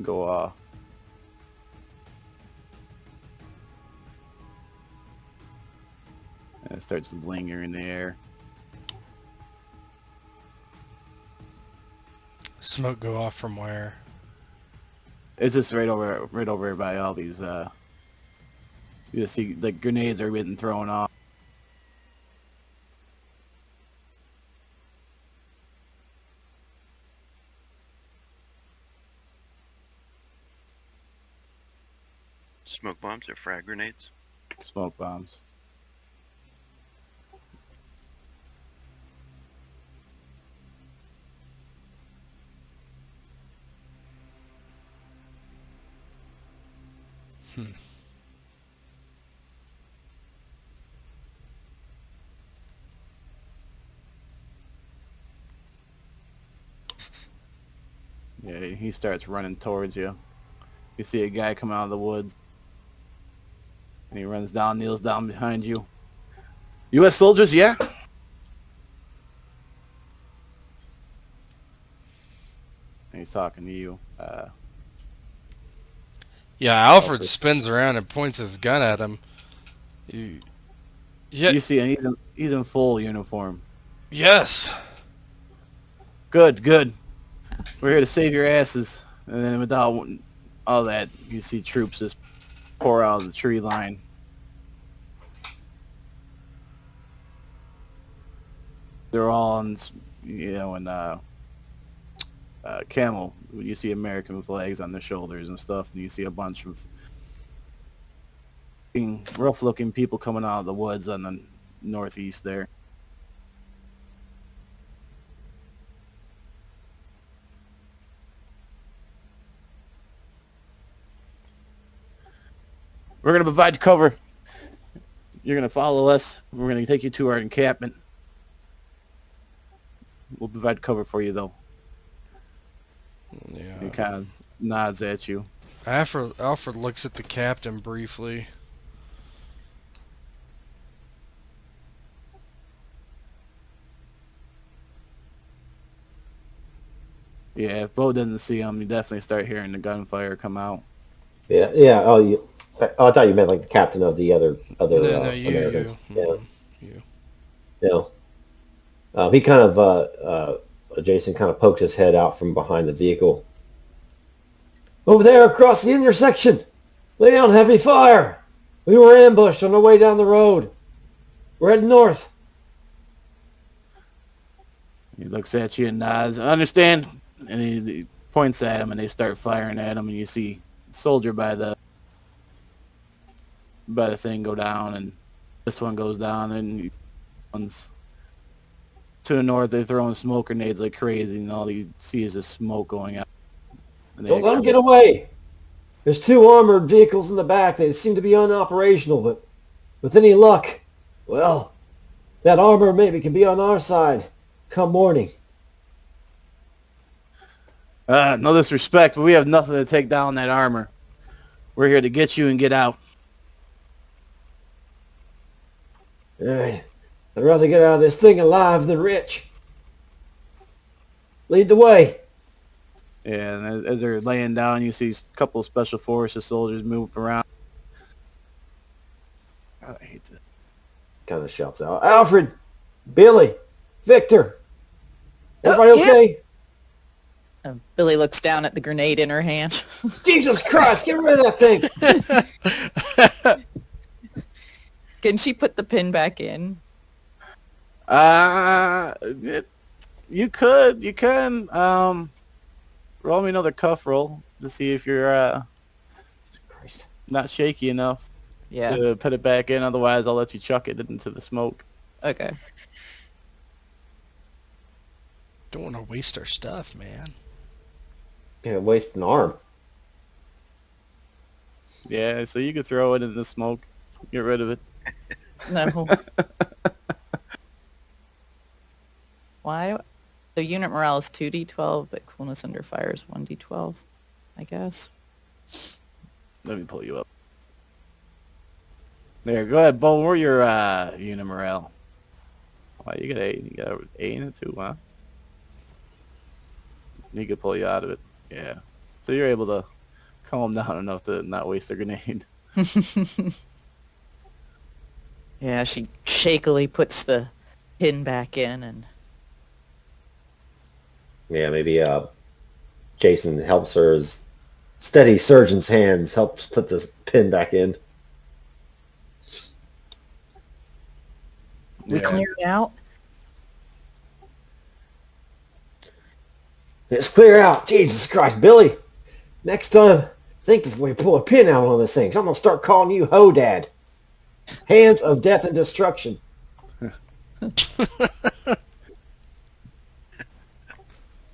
go off. And it starts to linger in the air. Smoke go off from where? It's just right over by all these you just see like grenades are getting thrown off. Smoke bombs or frag grenades? Smoke bombs. Yeah, he starts running towards you. You see a guy come out of the woods. And he runs down, kneels down behind you. U.S. soldiers, yeah? And he's talking to you. Yeah, Alfred spins around and points his gun at him. Yeah. You see him, he's in full uniform. Yes. Good, good. We're here to save your asses. And then without all that, you see troops just pour out of the tree line. They're all in, in camel. You see American flags on their shoulders and stuff, and you see a bunch of rough-looking people coming out of the woods on the northeast there. We're going to provide cover. You're going to follow us. We're going to take you to our encampment. We'll provide cover for you, though. Yeah. He kind of nods at you. Alfred looks at the captain briefly. Yeah, if Bo doesn't see him, you definitely start hearing the gunfire come out. Yeah, yeah. Oh, I thought you meant like the captain of the other No, Americans. Yeah, you. yeah. He kind of Jason kind of pokes his head out from behind the vehicle. Over there, across the intersection. Lay down heavy fire. We were ambushed on our way down the road. We're heading north. He looks at you and nods. I understand. And he points at him, and they start firing at him. And you see a soldier by the thing go down, and this one goes down, and one's to the north. They're throwing smoke grenades like crazy, and all you see is the smoke going out. Don't let them get away. There's 2 armored vehicles in the back. They seem to be unoperational, but with any luck, well, that armor maybe can be on our side come morning. No disrespect, but we have nothing to take down that armor. We're here to get you and get out. All right. I'd rather get out of this thing alive than rich. Lead the way. Yeah, and as they're laying down, you see a couple of special forces soldiers move around. God, I hate this. Kind of shouts out, Alfred, Billy, Victor. Everybody yeah. okay? Billy looks down at the grenade in her hand. Jesus Christ, get rid of that thing. Can she put the pin back in? You can. Roll me another cuff roll to see if you're Christ. not shaky enough Yeah. to put it back in. Otherwise, I'll let you chuck it into the smoke. Okay. Don't want to waste our stuff, man. Can't waste an arm. Yeah, so you could throw it in the smoke. Get rid of it. No. Why? So unit morale is 2d12, but coolness under fire is 1d12, I guess. Let me pull you up. There, go ahead, Bo. Where's your unit morale? Wow, you got 8. You got 8 and a 2, huh? He could pull you out of it. Yeah. So you're able to calm down enough to not waste a grenade. Yeah, she shakily puts the pin back in and... Yeah, maybe Jason helps her as steady surgeon's hands helps put this pin back in. We cleared out? It's clear out. Jesus Christ, Billy. Next time, think before you pull a pin out on this thing. 'Cause I'm going to start calling you Ho-Dad. Hands of death and destruction.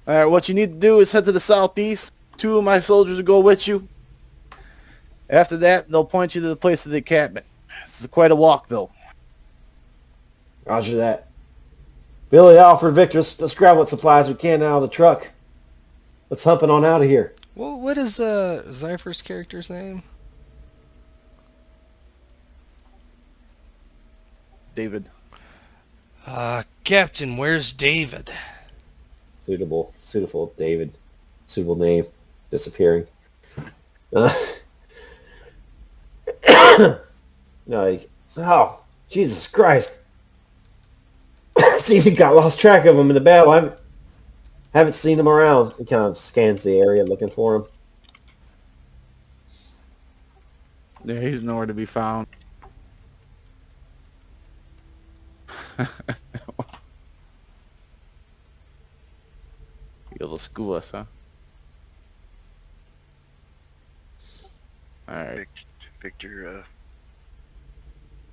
All right, what you need to do is head to the southeast. 2 of my soldiers will go with you. After that, they'll point you to the place of the encampment. This is quite a walk, though. Roger that. Billy, Alfred, Victor, let's grab what supplies we can out of the truck. Let's humping on out of here. Well, what is Zypher's character's name? David. Captain, where's David? Suitable, David. Suitable name. Disappearing. No, oh, Jesus Christ. See if he got lost track of him in the battle. I haven't seen him around. He kind of scans the area looking for him. Yeah, he's nowhere to be found. You'll school us, huh? Alright. Victor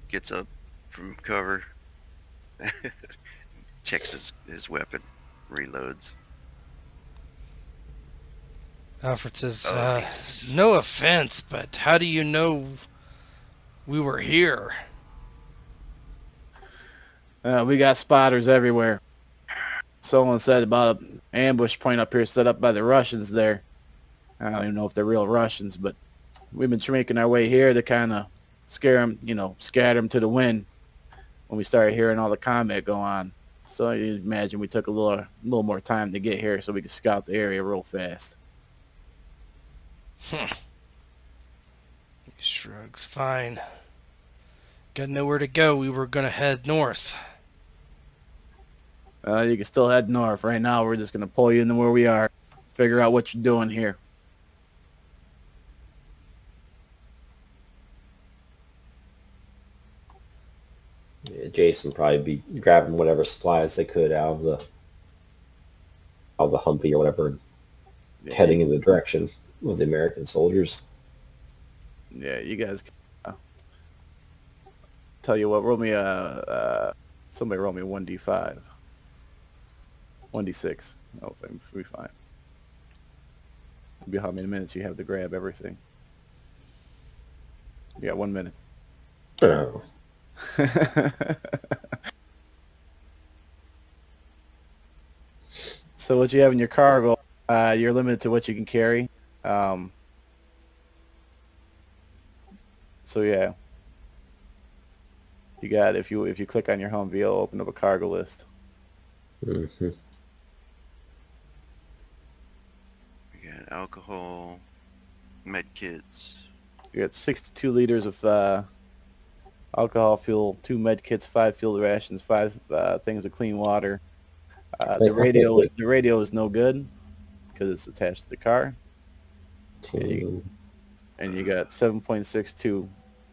gets up from cover, checks his weapon, reloads. Alfred says, no offense, but how do you know we were here? We got spotters everywhere. Someone said about an ambush point up here set up by the Russians there. I don't even know if they're real Russians, but we've been making our way here to kind of scare them, scatter them to the wind when we started hearing all the combat go on. So you imagine we took a little more time to get here so we could scout the area real fast. He shrugs. Fine. Got nowhere to go. We were gonna head north. You can still head north. Right now, we're just going to pull you into where we are. Figure out what you're doing here. Yeah, Jason probably be grabbing whatever supplies they could out of the Humvee or whatever, heading in the direction of the American soldiers. Yeah, you guys can. Tell you what, roll me somebody roll me 1d5. 1d6. Oh, we fine. It'll be how many minutes you have to grab everything. You got 1 minute. Oh. So what you have in your cargo, you're limited to what you can carry. So yeah, you got if you click on your Humvee, it'll open up a cargo list. Mm-hmm. We got alcohol, med kits. You got 62 liters of alcohol, fuel, 2 med kits, 5 field rations, 5 things of clean water. The radio is no good because it's attached to the car. And you got 7.62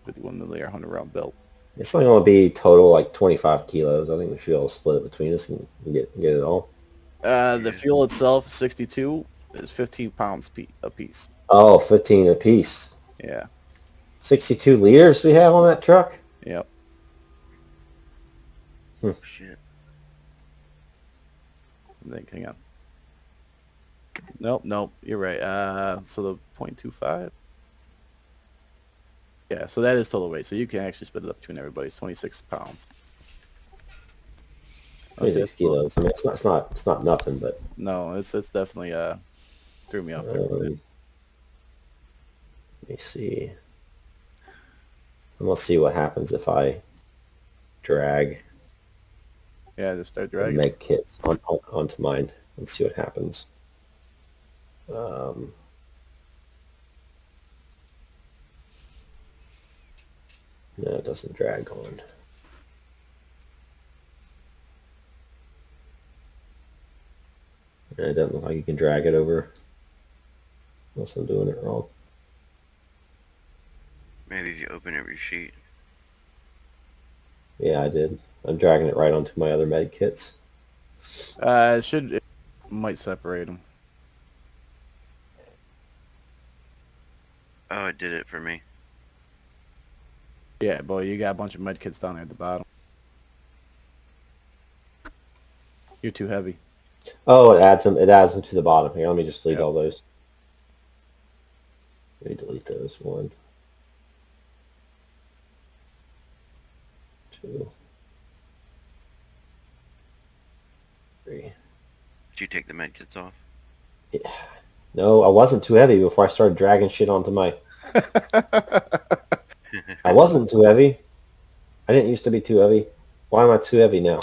with 1 millimeter 100 round belt. It's only going to be total like 25 kilos. I think we should be able to split it between us and get it all. The fuel itself, 62, is 15 pounds a piece. Oh, 15 a piece. Yeah. 62 liters we have on that truck? Yep. Shit. Hang on. Nope. You're right. So the 0.25. Yeah, so that is total weight. So you can actually split it up between everybody. It's 26 pounds. 26 kilos. I mean, it's not nothing, but no, it's definitely threw me off there. Let me see. And we'll see what happens if I drag. Yeah, just start dragging. Med kits onto mine and see what happens. No, it doesn't drag on. And it doesn't look like you can drag it over. Unless I'm doing it wrong. Maybe if you open every sheet. Yeah, I did. I'm dragging it right onto my other med kits. It might separate them. Oh, it did it for me. Yeah, boy, you got a bunch of med kits down there at the bottom. You're too heavy. Oh, it adds them. It adds them to the bottom here. Let me just delete all those. Let me delete those. 1, 2, 3. Did you take the med kits off? Yeah. No, I wasn't too heavy before I started dragging shit onto my... I wasn't too heavy. I didn't used to be too heavy. Why am I too heavy now?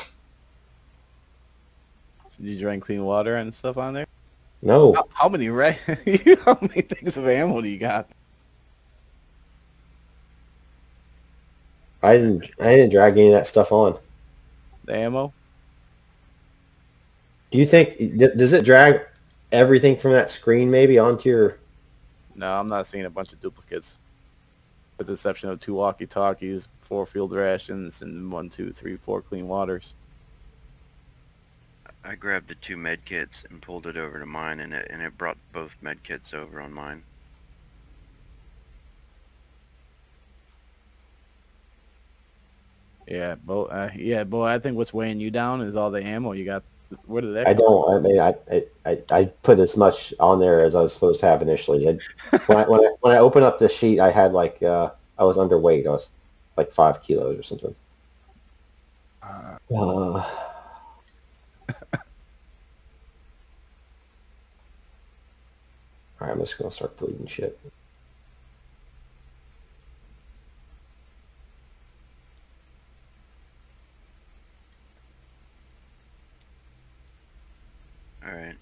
Did you drink clean water and stuff on there? No. How many how many things of ammo do you got? I didn't drag any of that stuff on. The ammo? Do you think... Does it drag everything from that screen maybe onto your... No, I'm not seeing a bunch of duplicates. With the exception of 2 walkie-talkies, 4 field rations, and 1, 2, 3, 4 clean waters. I grabbed the 2 med kits and pulled it over to mine, and it brought both med kits over on mine. Yeah, boy. I think what's weighing you down is all the ammo you got. Where did that? I put as much on there as I was supposed to have initially. When I opened up the sheet, I had like I was underweight. I was like 5 kilos or something. Alright, I'm just gonna start deleting shit. Alright.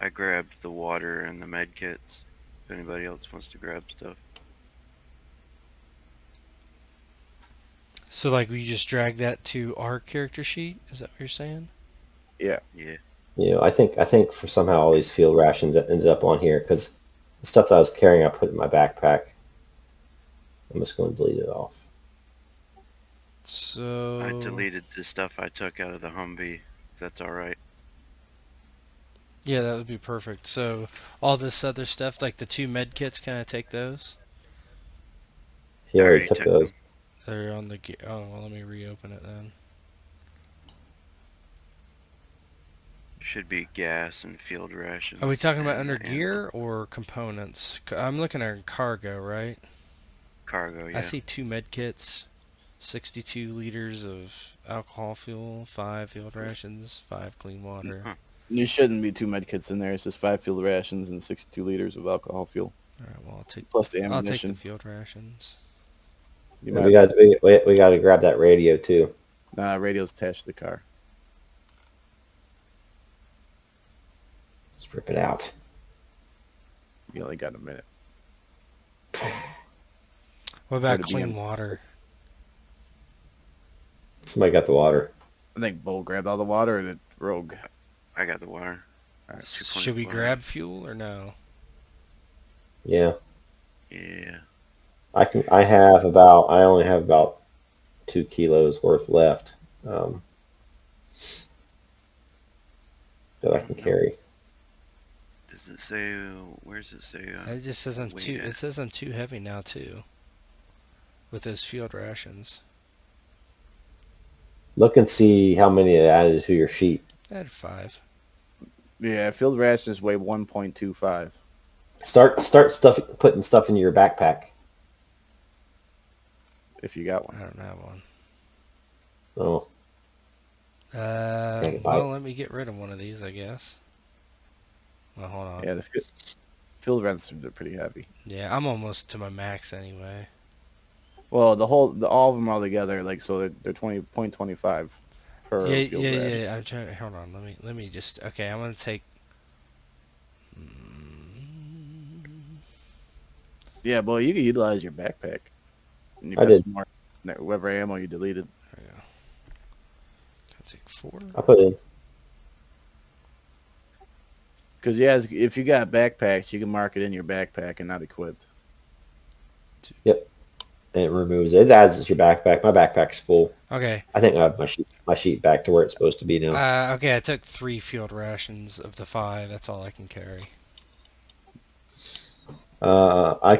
I grabbed the water and the med kits. If anybody else wants to grab stuff. So like we just drag that to our character sheet? Is that what you're saying? Yeah. Yeah. You know, I think for somehow all these field rations ended up on here because the stuff that I was carrying I put in my backpack. I'm just going to delete it off. So I deleted the stuff I took out of the Humvee. If that's alright. yeah, that would be perfect. So all this other stuff, like the 2 med kits, can I take those? He I already already took took those. them. They're on the oh well, let me reopen it then. Should be gas and field rations. Are we talking about and under gear or components? I'm looking at cargo, right? Cargo, yeah. I see 2 med kits, 62 liters of alcohol fuel, 5 field rations, 5 clean water. Huh. You shouldn't be 2 med kits in there. It's just 5 field rations and 62 liters of alcohol fuel. All right, well Plus the I'll take ammunition. the field rations. You And might, we got to grab that radio too. nah, radio's attached to the car. Let's rip it out. You only got a minute. What about to be clean in- water? Somebody got the water. I think Bo grabbed all the water and it rogue. I got the water. Alright. Should we 2.5. grab fuel or no? Yeah. Yeah. I only have about 2 kilos worth left that I can carry. Does it say? Where does it say? It just says I'm too. weight It says I'm too heavy now too. With those field rations, Look and see how many it added to your sheet. I had 5. Yeah, field rations weigh 1.25. Start putting stuff in your backpack. If you got I one. don't have one. Oh, Well, let me get rid of one of these, I guess. Well, hold on. Yeah, the field rations are pretty heavy. Yeah, I'm almost to my max anyway. Well, all of them all together, like, so they're 20.25 per Yeah, field yeah, ration. yeah. I'm trying. Hold on. Let me just. Okay, I'm gonna take. Yeah, well, you can utilize your backpack. And you I got did. some more whatever ammo you deleted. There we go. I'll take 4. I put in. Because, yeah, if you got backpacks, you can mark it in your backpack and not equipped. Yep. And it removes it. It adds it to your backpack. My backpack's full. Okay. I think I have my sheet back to where it's supposed to be now. Okay, I took 3 field rations of the 5. That's all I can carry. I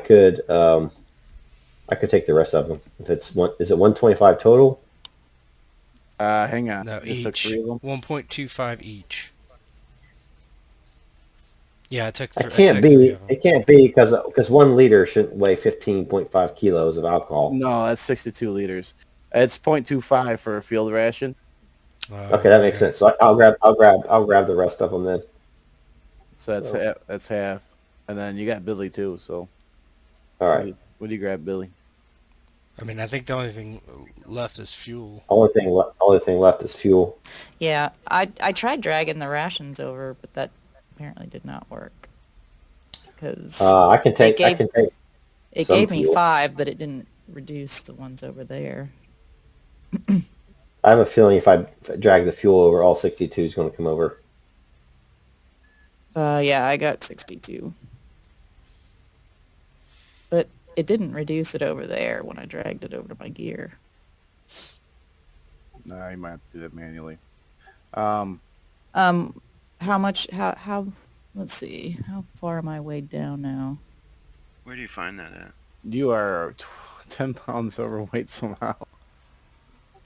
could take the rest of them. If it's one, is it 125 total? Hang on. No, Just took each. 3 of them. 1.25 each. Yeah, I took. It can't be because 1 liter shouldn't weigh 15.5 kilos of alcohol. No, that's 62 liters. It's 0.25 for a field ration. Okay, that makes sense. So I'll grab the rest of them then. So that's half. And then you got Billy too. So All right. what do you grab, Billy? I mean, I think the only thing left is fuel. Only thing left is fuel. Yeah, I tried dragging the rations over, but that apparently did not work. Because I can take. it some gave me fuel. 5, but it didn't reduce the ones over there. I have a feeling if I drag the fuel over, all 62 is going to come over. Yeah, I got 62. But it didn't reduce it over there when I dragged it over to my gear. Nah, you might have to do that manually. How much, how, let's see, how far am I weighed down now? Where do you find that at? You are 10 pounds overweight somehow.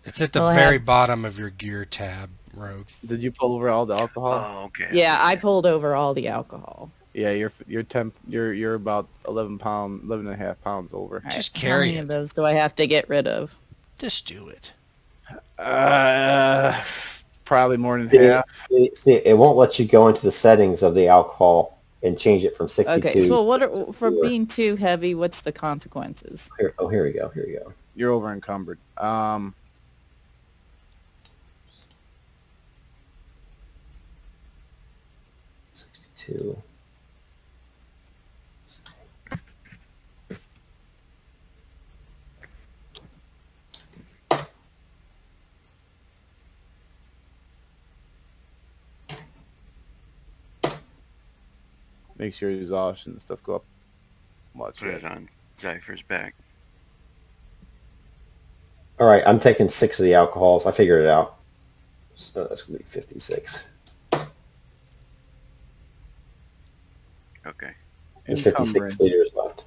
It's at the Well, I very have- bottom of your gear tab, Rogue. Did you pull over all the alcohol? Oh, okay. Yeah, I pulled over all the alcohol. Yeah, you're about 11 and a half pounds over. All Just How carry many it. of those do I have to get rid of? Just do it. probably more than See, half. it won't let you go into the settings of the alcohol and change it from 62. Okay, so for being too heavy, what's the consequences? Here we go. Here we go. You're over encumbered. 62. Makes your exhaustion and stuff go up much. Put it on Zypher's back. All right, I'm taking 6 of the alcohols. I figured it out. So that's going to be 56. Okay. There's 56 Encumbrance. liters left.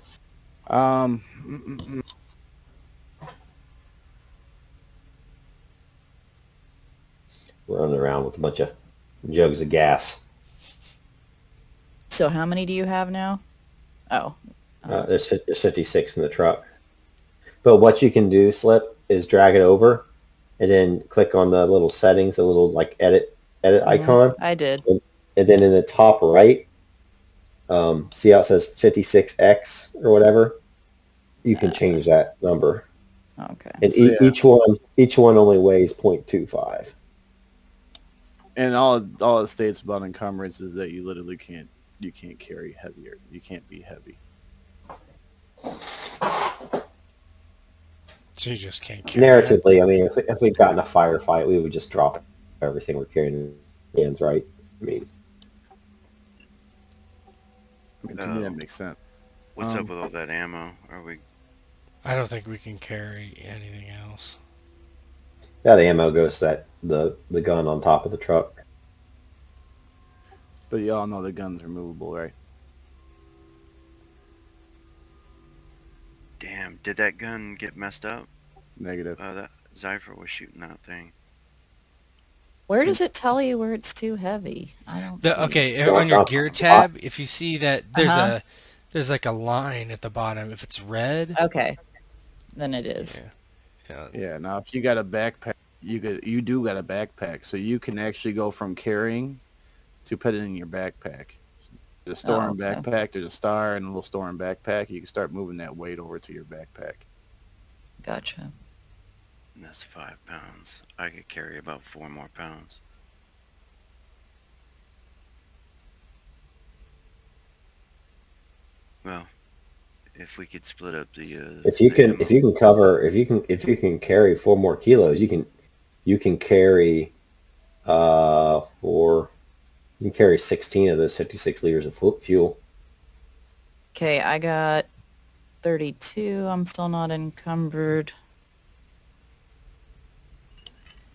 Running around with a bunch of jugs of gas. So how many do you have now? Oh. There's 56 in the truck. But what you can do, Slip, is drag it over and then click on the little settings, the little like edit icon. I did. And then in the top right, see how it says 56X or whatever? You can change that number. Okay. And So, each one only weighs 0.25. And all it states about encumbrance is that you literally can't carry heavier. You can't be heavy. So you just can't carry it. Narratively, I mean, if we'd gotten a firefight, we would just drop everything we're carrying in our hands, right? I mean, To me, that makes sense. What's up with all that ammo? Are we? I don't think we can carry anything else. that ammo goes to the gun on top of the truck. But you all know the gun's removable, right? Damn, did that gun get messed up? Negative. That Zypher was shooting that thing. Where does it tell you where it's too heavy? I don't see. Okay, Well, on your top- gear tab, if you see that there's like a line at the bottom. If it's red, Okay. Then it is. Yeah. Now, if you got a backpack, you do got a backpack, so you can actually go from carrying to put it in your backpack. There's a store and backpack. There's a star and a little store and backpack. You can start moving that weight over to your backpack. Gotcha. And that's 5 pounds. I could carry about 4 more pounds. Well, if we could split up the If you the can carry 4 more kilos, you can carry 16 of those 56 liters of fuel. Okay, I got 32. I'm still not encumbered.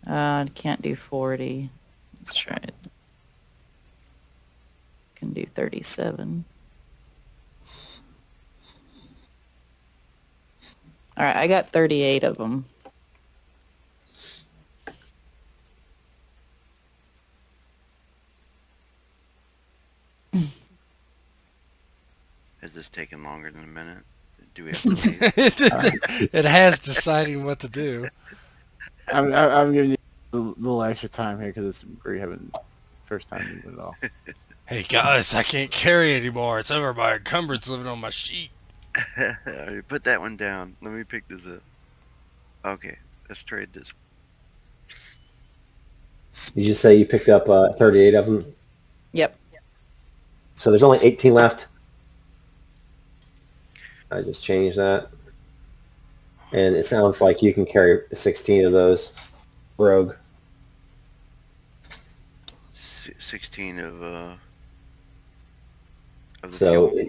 Can't do 40. Let's try it. Can do 37. All right, I got 38 of them. Has this taken longer than a minute? Do we have to leave? it has deciding what to do. I'm giving you a little extra time here because we haven't first time moving at all. Hey guys, I can't carry anymore. It's over my encumbrance living on my sheet. Alright, put that one down. Let me pick this up. Okay, let's trade this. Did you say you picked up 38 of them? Yep. So there's only 18 left. I just changed that. And it sounds like you can carry 16 of those, Rogue. 16 of the So fuel.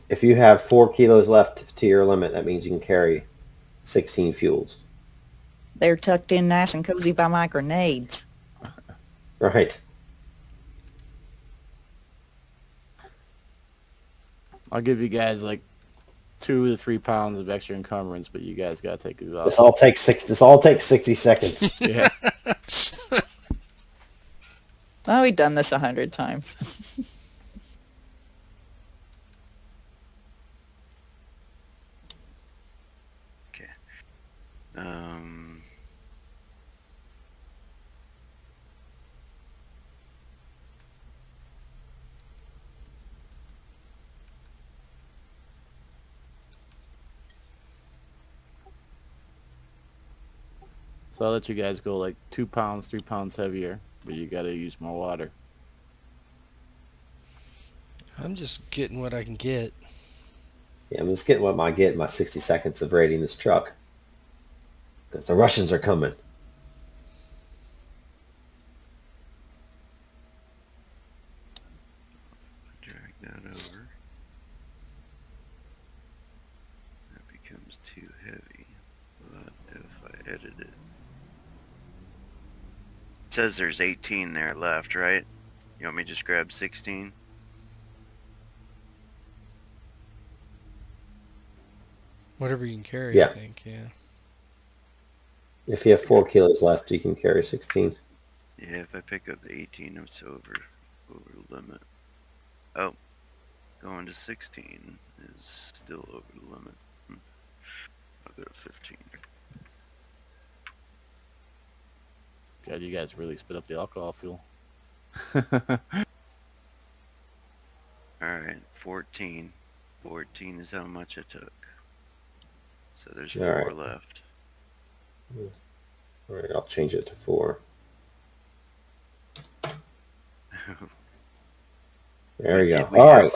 if you have 4 kilos left to your limit, that means you can carry 16 fuels. They're tucked in nice and cozy by my grenades. Right. I'll give you guys like 2 to 3 pounds of extra encumbrance, but you guys gotta take it off. This all takes 60 seconds. Yeah. Oh, we've done this 100 times. Okay. So I'll let you guys go like 2 pounds, 3 pounds heavier, but you gotta use more water. I'm just getting what I can get. Yeah, I'm just getting what I get in my 60 seconds of raiding this truck. Because the Russians are coming. Drag that over. That becomes too heavy. But if I edit it. It says there's 18 there left, right? You want me to just grab 16? Whatever you can carry, Yeah. I think, yeah. If you have 4 kilos left, you can carry 16. Yeah, if I pick up the 18, it's over the limit. Oh, going to 16 is still over the limit. I'll go to 15. God, you guys really spit up the alcohol fuel. Alright, 14. 14 is how much I took. So there's All 4 right. left. All right, I'll change it to 4. There we go. All right.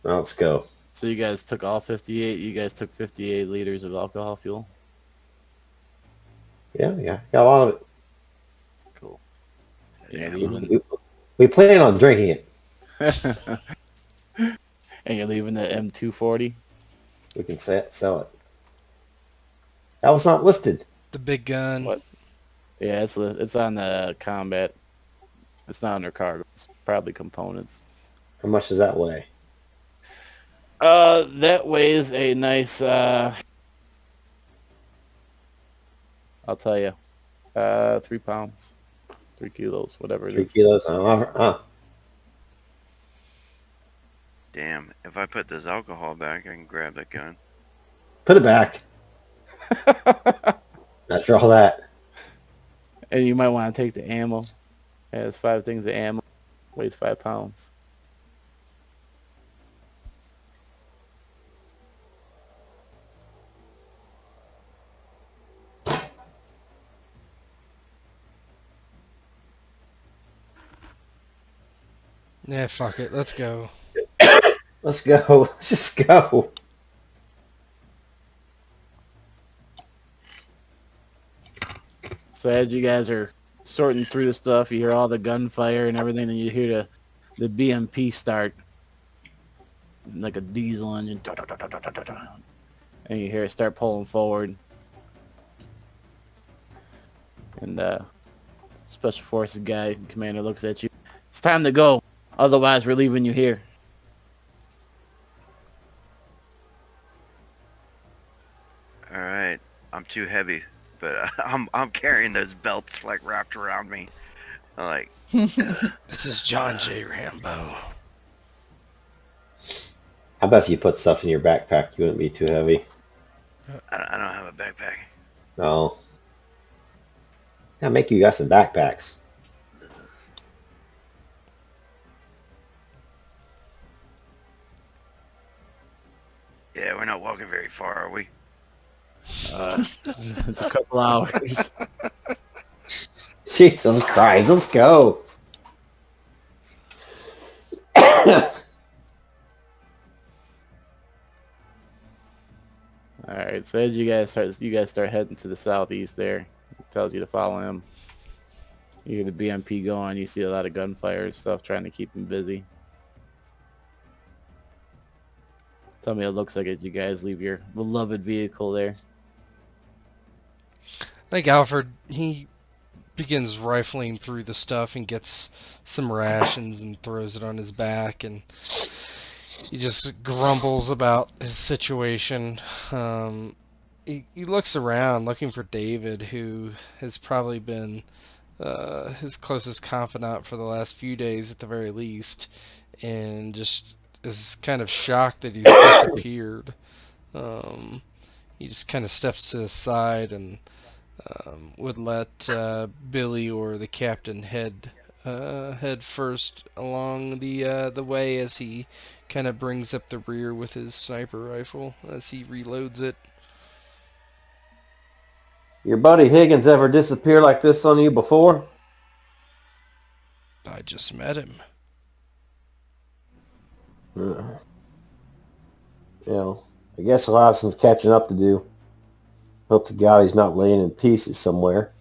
Now let's go. So you guys took all 58. You guys took 58 liters of alcohol fuel. Yeah, got a lot of it. Cool. Yeah, We plan on drinking it. And you're leaving the M240. We can sell it. That was not listed. The big gun. What? Yeah, it's on the combat. It's not under cargo. It's probably components. How much does that weigh? That weighs a nice. I'll tell you, 3 pounds, 3 kilos, whatever it 3 is. kilos? Damn, if I put this alcohol back, I can grab that gun. Put it back. After all that. And you might want to take the ammo. It has 5 things of ammo. Weighs 5 pounds. Yeah, fuck it. Let's go. Let's go. Let's just go. So as you guys are sorting through the stuff, you hear all the gunfire and everything, and you hear the BMP start. Like a diesel engine. And you hear it start pulling forward. And Special Forces guy, commander, looks at you. It's time to go. Otherwise, we're leaving you here. All right, I'm too heavy, but I'm carrying those belts like wrapped around me. I'm like, This is John J. Rambo. How about if you put stuff in your backpack? You wouldn't be too heavy. I don't have a backpack. No. Yeah, make you guys some backpacks. Yeah, we're not walking very far, are we? It's a couple hours. Jesus Christ, let's go. All right. So as you guys start heading to the southeast, there it tells you to follow him. You hear the BMP going. You see a lot of gunfire and stuff, trying to keep him busy. Tell me it looks like it. You guys leave your beloved vehicle there. I think Alfred, he begins rifling through the stuff and gets some rations and throws it on his back, and he just grumbles about his situation. He looks around looking for David, who has probably been his closest confidant for the last few days at the very least, and just is kind of shocked that he's disappeared. He just kind of steps to the side and would let Billy or the captain head first along the way as he kind of brings up the rear with his sniper rifle as he reloads it. Your buddy Higgins ever disappear like this on you before? I just met him. You know, I guess a lot of some catching up to do. Hope to God he's not laying in pieces somewhere.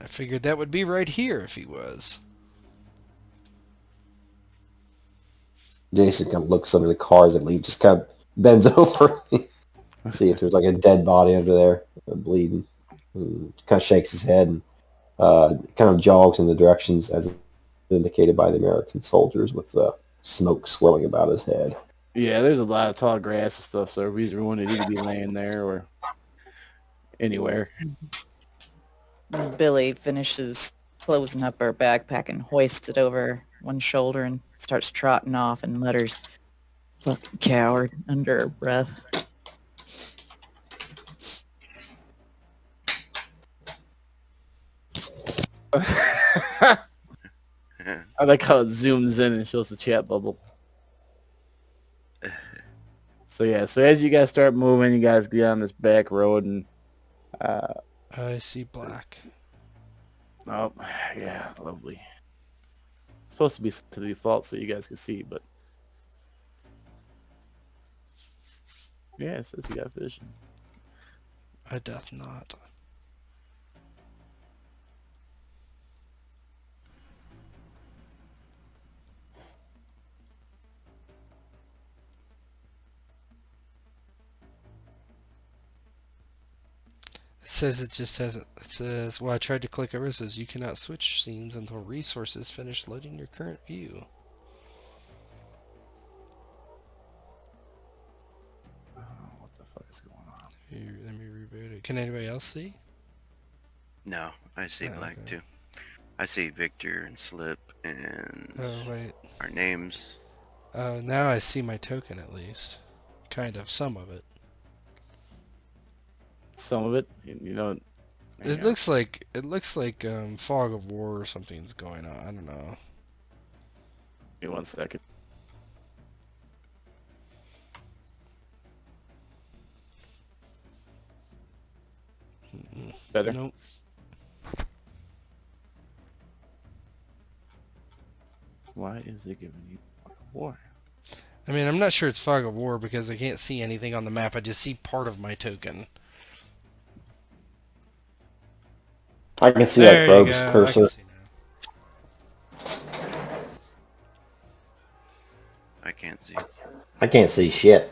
I figured that would be right here if he was. Jason kind of looks under the cars and leaves, just kind of bends over. See if there's like a dead body under there, bleeding. And kind of shakes his head and kind of jogs in the directions as indicated by the American soldiers with smoke swirling about his head. Yeah, there's a lot of tall grass and stuff, so if he's wanted, he could be laying there or anywhere. Billy finishes closing up her backpack and hoists it over one shoulder and starts trotting off and mutters, "Fucking coward," under her breath. I like how it zooms in and shows the chat bubble. So yeah, so as you guys start moving, you guys get on this back road and I see black. oh yeah, lovely. Supposed to be to the default so you guys can see, but yeah, it says you got vision. I doth not. It says it just hasn't. It says, well, I tried to click over. It says you cannot switch scenes until resources finish loading your current view. Oh, what the fuck is going on? Let me reboot it. Can anybody else see? No, I see black okay. too. I see Victor and Slip and Oh, wait. our names. Now I see my token at least. Kind of, some of it. Some of it, you know. It looks like fog of war or something's going on. I don't know. Give me 1 second. Better? Nope. Why is it giving you war? I mean, I'm not sure it's fog of war because I can't see anything on the map. I just see part of my token. I can see There that you rogue's go. cursor. I can't see. I can't see shit.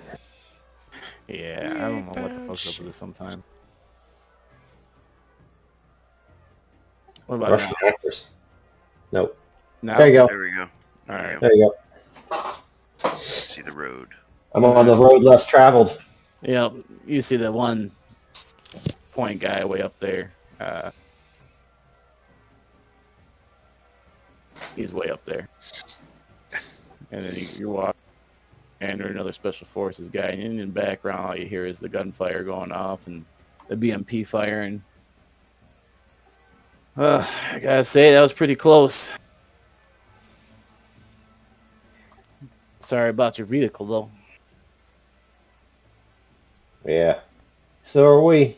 Yeah, I don't know what the fuck's up with this sometime. What about Russian hackers. Nope. now? There you go. There we go. All right. There you go. See the road. I'm on the road less traveled. Yeah, you see that one point guy way up there. He's way up there. And then you walk, and there's another special forces guy. And in the background, all you hear is the gunfire going off and the BMP firing. I gotta say, that was pretty close. Sorry about your vehicle, though. Yeah. So are we.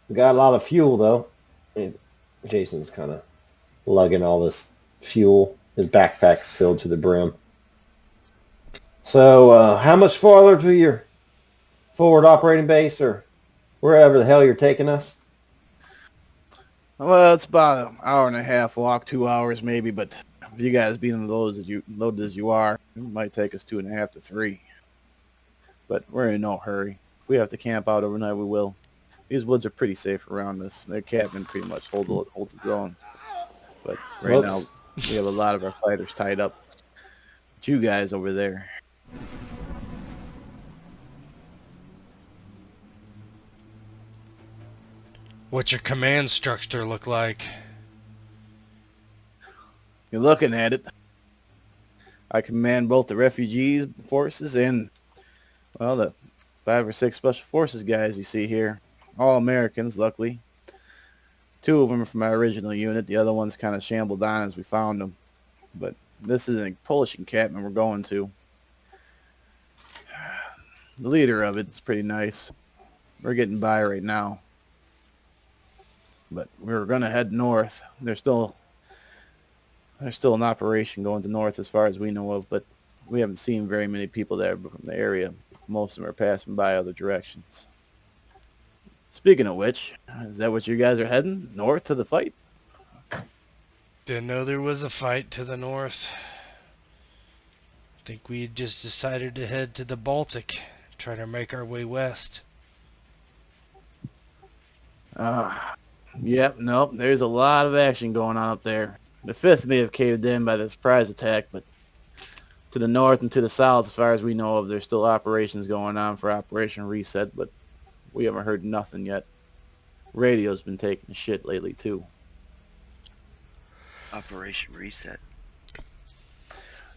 We got a lot of fuel, though. And Jason's kind of lugging all this fuel. His backpack's filled to the brim. So, how much farther to your forward operating base, or wherever the hell you're taking us? Well, it's about an hour and a half walk, 2 hours maybe, but if you guys being loaded as you are, it might take us 2.5 to 3. But we're in no hurry. If we have to camp out overnight, we will. These woods are pretty safe around us. Their cabin pretty much holds its own. But right now, we have a lot of our fighters tied up. But you guys over there. What's your command structure look like? You're looking at it. I command both the refugees forces and, well, the 5 or 6 special forces guys you see here. All Americans, luckily. 2 of them are from my original unit. The other one's kind of shambled on as we found them. But this is a Polish encampment we're going to. The leader of it is pretty nice. We're getting by right now. but we were gonna head north. There's still an operation going to north as far as we know of, but we haven't seen very many people there from the area. Most of them are passing by other directions. Speaking of which, is that what you guys are heading? North to the fight? Didn't know there was a fight to the north. I think we just decided to head to the Baltic, try to make our way west. Yep, nope, there's a lot of action going on up there. The 5th may have caved in by the surprise attack, but to the north and to the south, as far as we know of, there's still operations going on for Operation Reset, but we haven't heard nothing yet. Radio's been taking shit lately, too. Operation Reset.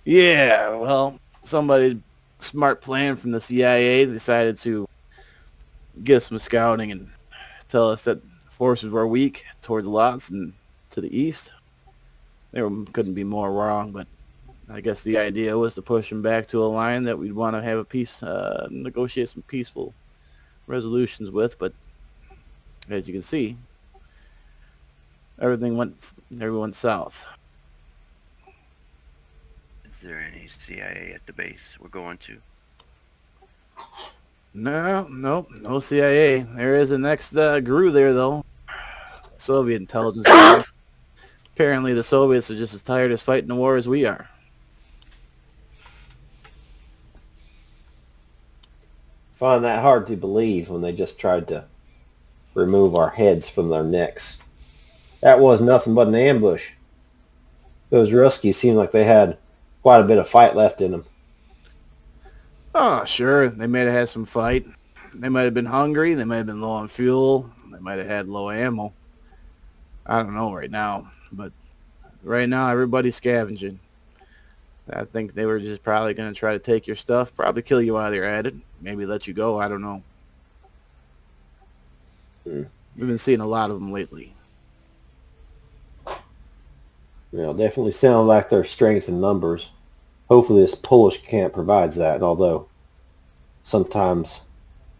Yeah, well, somebody's smart plan from the CIA decided to get some scouting and tell us that forces were weak towards Lotz and to the east. Couldn't be more wrong, but I guess the idea was to push them back to a line that we'd want to have a peace, negotiate some peaceful resolutions with. But as you can see, everyone went south. Is there any CIA at the base we're going to? No CIA. There is a next GRU there, though. Soviet intelligence guy. Apparently the Soviets are just as tired of fighting the war as we are. Find that hard to believe when they just tried to remove our heads from their necks. That was nothing but an ambush. Those Ruskies seemed like they had quite a bit of fight left in them. Oh, sure. They might have had some fight. They might have been hungry. They might have been low on fuel. They might have had low ammo. I don't know right now. But right now, everybody's scavenging. I think they were just probably going to try to take your stuff. Probably kill you while they're at it. Maybe let you go. I don't know. We've been seeing a lot of them lately. Well, definitely sound like there's strength in numbers. Hopefully this Polish camp provides that, and although sometimes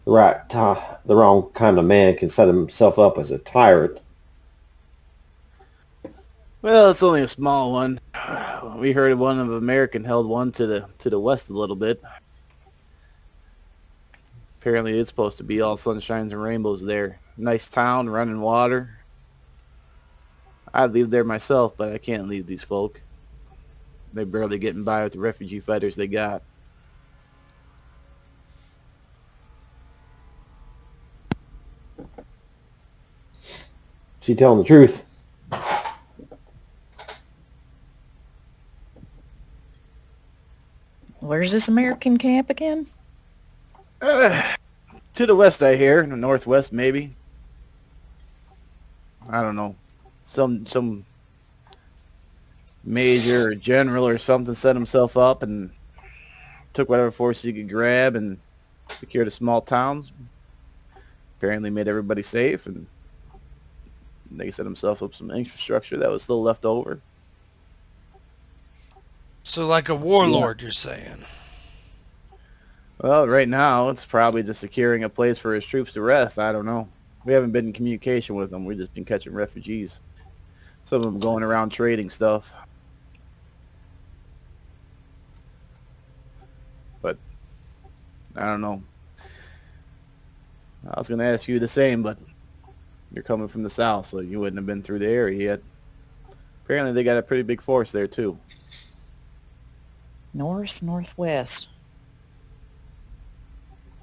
the wrong kind of man can set himself up as a tyrant. Well, it's only a small one. We heard of one of American held one to the west a little bit. Apparently it's supposed to be all sunshines and rainbows there. Nice town, running water. I'd leave there myself, but I can't leave these folk. They're barely getting by with the refugee fighters they got. Is he telling the truth? Where's this American camp again? To the west, I hear. In the northwest, maybe. I don't know. Some major or general or something set himself up and took whatever forces he could grab and secured a small towns. Apparently made everybody safe, and they set themselves up some infrastructure that was still left over. So like a warlord, you're saying? Well, right now, it's probably just securing a place for his troops to rest. I don't know. We haven't been in communication with them. We've just been catching refugees. Some of them going around trading stuff. But, I don't know. I was going to ask you the same, but you're coming from the south, so you wouldn't have been through the area yet. Apparently, they got a pretty big force there, too. North, northwest.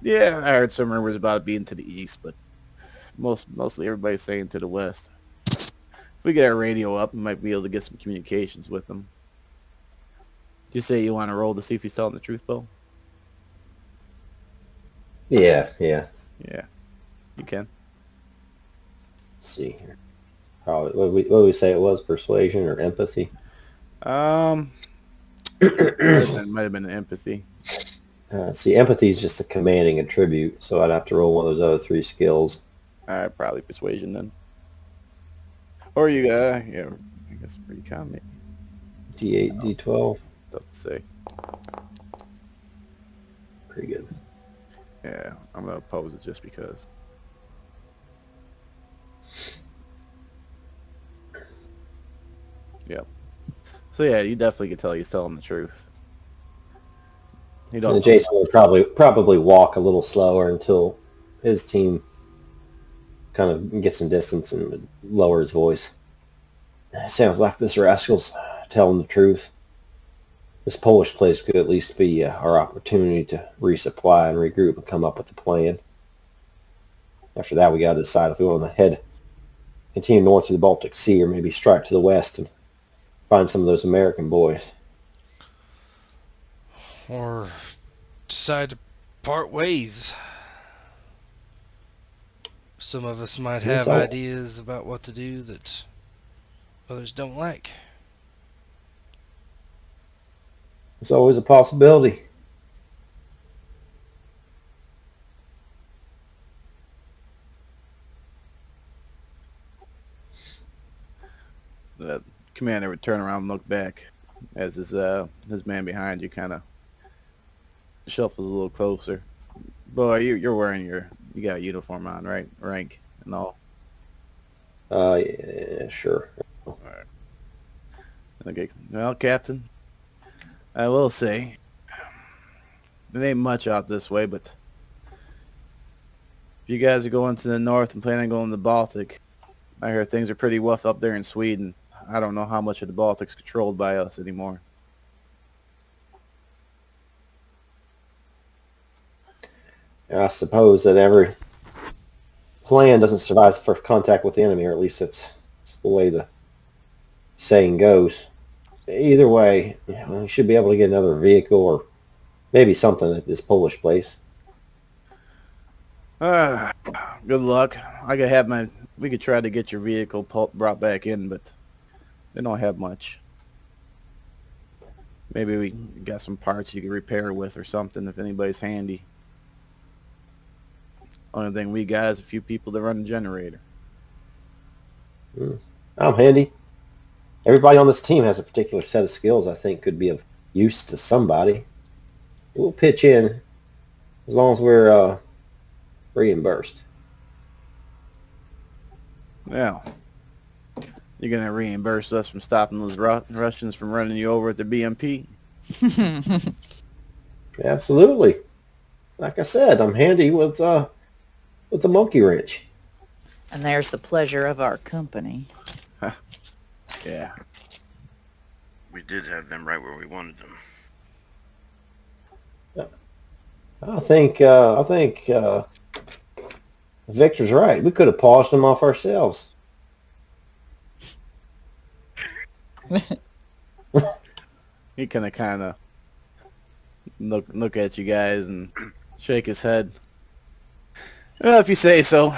Yeah, I heard some rumors about it being to the east, but mostly everybody's saying to the west. If we get our radio up, we might be able to get some communications with them. Did you say you want to roll to see if he's telling the truth, Bo? Yeah. Yeah, you can. Let's see here. Probably what would we say it was? Persuasion or empathy? Might have been empathy. See, empathy is just a commanding attribute, so I'd have to roll one of those other three skills. Probably persuasion then. Or you, yeah, I guess recon maybe. D8, D12. Tough to say. Pretty good. Yeah, I'm gonna oppose it just because. Yep. So yeah, you definitely could tell he's telling the truth. He And don't. Jason would probably walk a little slower until his team kind of gets some distance and would lower his voice. Sounds like this rascal's telling the truth. This Polish place could at least be our opportunity to resupply and regroup and come up with a plan. After that, we got to decide if we want to continue north to the Baltic Sea, or maybe strike to the west and find some of those American boys. Or decide to part ways. Some of us might have ideas about what to do that others don't like. It's always a possibility. The commander would turn around and look back as his man behind you kind of shuffles a little closer. Boy, you're wearing you got a uniform on, right? Rank and all. Yeah, sure. All right. Okay. Well, Captain, I will say there ain't much out this way, but if you guys are going to the north and plan on going to the Baltic, I hear things are pretty rough up there in Sweden. I don't know how much of the Baltic's controlled by us anymore. I suppose that every plan doesn't survive the first contact with the enemy, or at least that's the way the saying goes. Either way, we should be able to get another vehicle or maybe something at this Polish place. Good luck. I could have we could try to get your vehicle brought back in, but they don't have much. Maybe we got some parts you could repair with or something if anybody's handy. Only thing we got is a few people that run a generator. I'm handy. Everybody on this team has a particular set of skills I think could be of use to somebody. We'll pitch in as long as we're reimbursed. Yeah. You're going to reimburse us from stopping those Russians from running you over at the BMP? Absolutely. Like I said, I'm handy with the monkey wrench. And there's the pleasure of our company. Yeah. We did have them right where we wanted them. I think Victor's right. We could have polished them off ourselves. He kind of look at you guys and shake his head. Well, if you say so.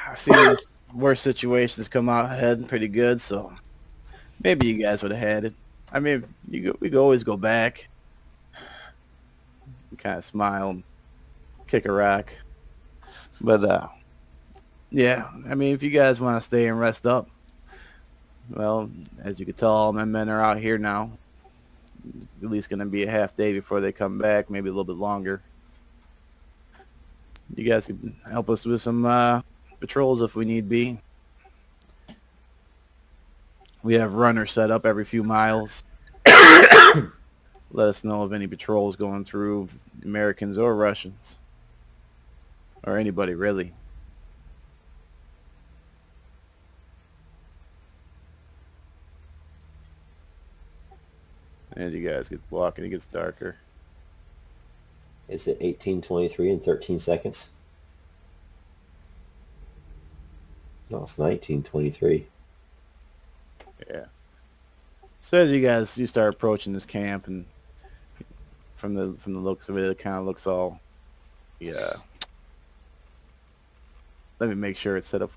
I've seen worse situations come out ahead pretty good, so maybe you guys would have had it. I mean, we could always go back. Kind of smile and kick a rock. But, yeah, I mean, if you guys want to stay and rest up, well, as you can tell, all my men are out here now. At least going to be a half day before they come back, maybe a little bit longer. You guys could help us with some patrols if we need be. We have runners set up every few miles. Let us know of any patrols going through, Americans or Russians. Or anybody, really. As you guys get walking, it gets darker. Is it 18:23 and 13 seconds? No, it's 19:23. Yeah. So as you start approaching this camp, and from the looks of it, it kind of looks all, yeah. Let me make sure it's set up.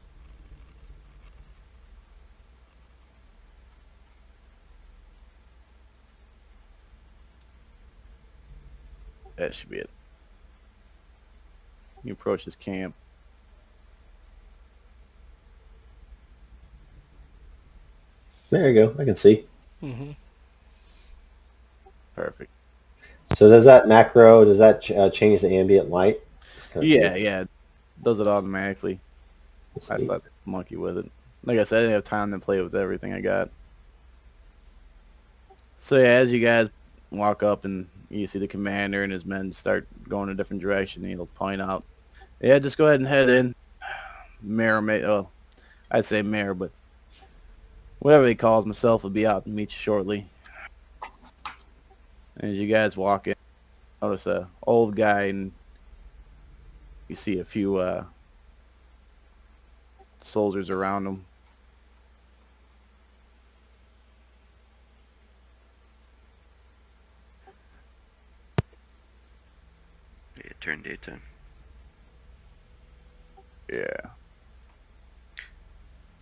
That should be it. You approach this camp. There you go. I can see. Mm-hmm. Perfect. So does that change the ambient light? Yeah, yeah. Does it automatically. Let's I see. thought monkey with it. Like I said, I didn't have time to play with everything I got. So yeah, as you guys walk up and you see the commander and his men start going a different direction, and he'll point out, "Yeah, just go ahead and head in. Mayor, oh, I'd say mayor, but whatever he calls himself will be out and meet you shortly." And as you guys walk in, notice a old guy, and you see a few soldiers around him. Yeah, it turned daytime. Yeah.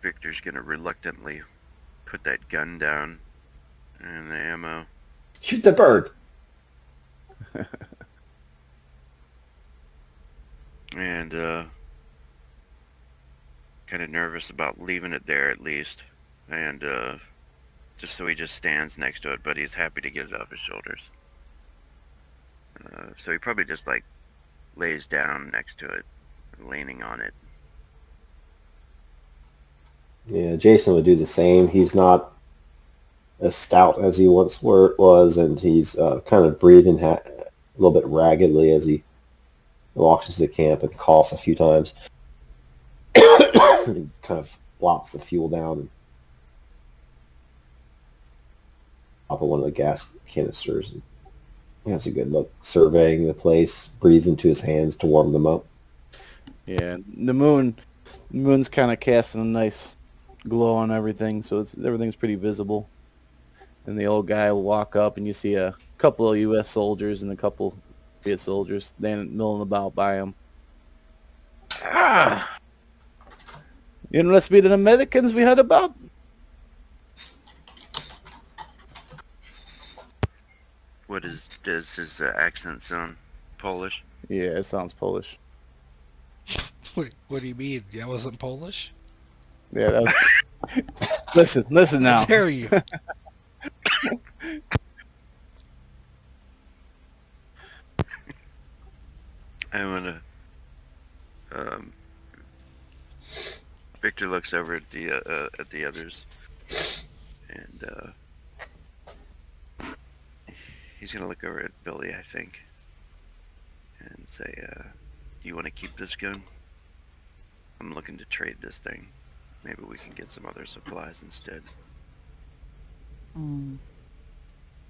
Victor's gonna reluctantly put that gun down and the ammo. Shoot the bird. And kind of nervous about leaving it there at least. And just so he just stands next to it, but he's happy to get it off his shoulders. So he probably just like lays down next to it, leaning on it. Yeah, Jason would do the same. He's not as stout as he once was, and he's kind of breathing a little bit raggedly as he walks into the camp and coughs a few times. And kind of plops the fuel down and top of one of the gas canisters. And he has a good look, surveying the place, breathes into his hands to warm them up. Yeah, the moon's kind of casting a nice glow on everything, so everything's pretty visible. And the old guy will walk up, and you see a couple of U.S. soldiers and a couple Soviet soldiers standing milling about by him. Ah! You must be the Americans we heard about? Does his accent sound Polish? Yeah, it sounds Polish. What do you mean? That wasn't Polish? Yeah, that was... listen now. How dare you? I wanna. Victor looks over at the others, and he's gonna look over at Billy, I think, and say, "Do you want to keep this gun? I'm looking to trade this thing. Maybe we can get some other supplies instead." I'm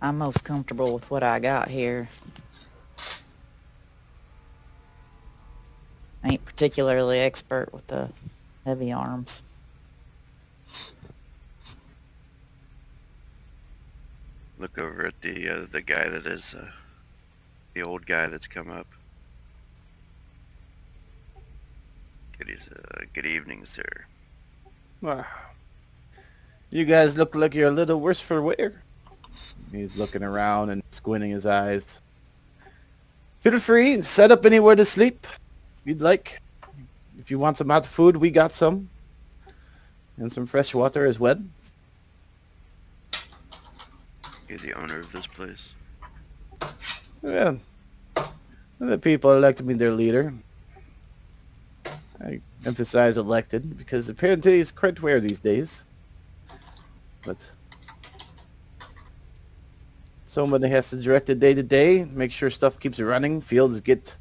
most comfortable with what I got here. I ain't particularly expert with the heavy arms. Look over at the guy that is the old guy that's come up. Good evening, sir. You guys look like you're a little worse for wear. He's looking around and squinting his eyes. Feel free, set up anywhere to sleep if you'd like. If you want some hot food, we got some. And some fresh water as well. You're the owner of this place. Yeah. The people elect me their leader. I emphasize elected because apparently he's quite rare these days. But somebody has to direct it day to day, make sure stuff keeps running, fields get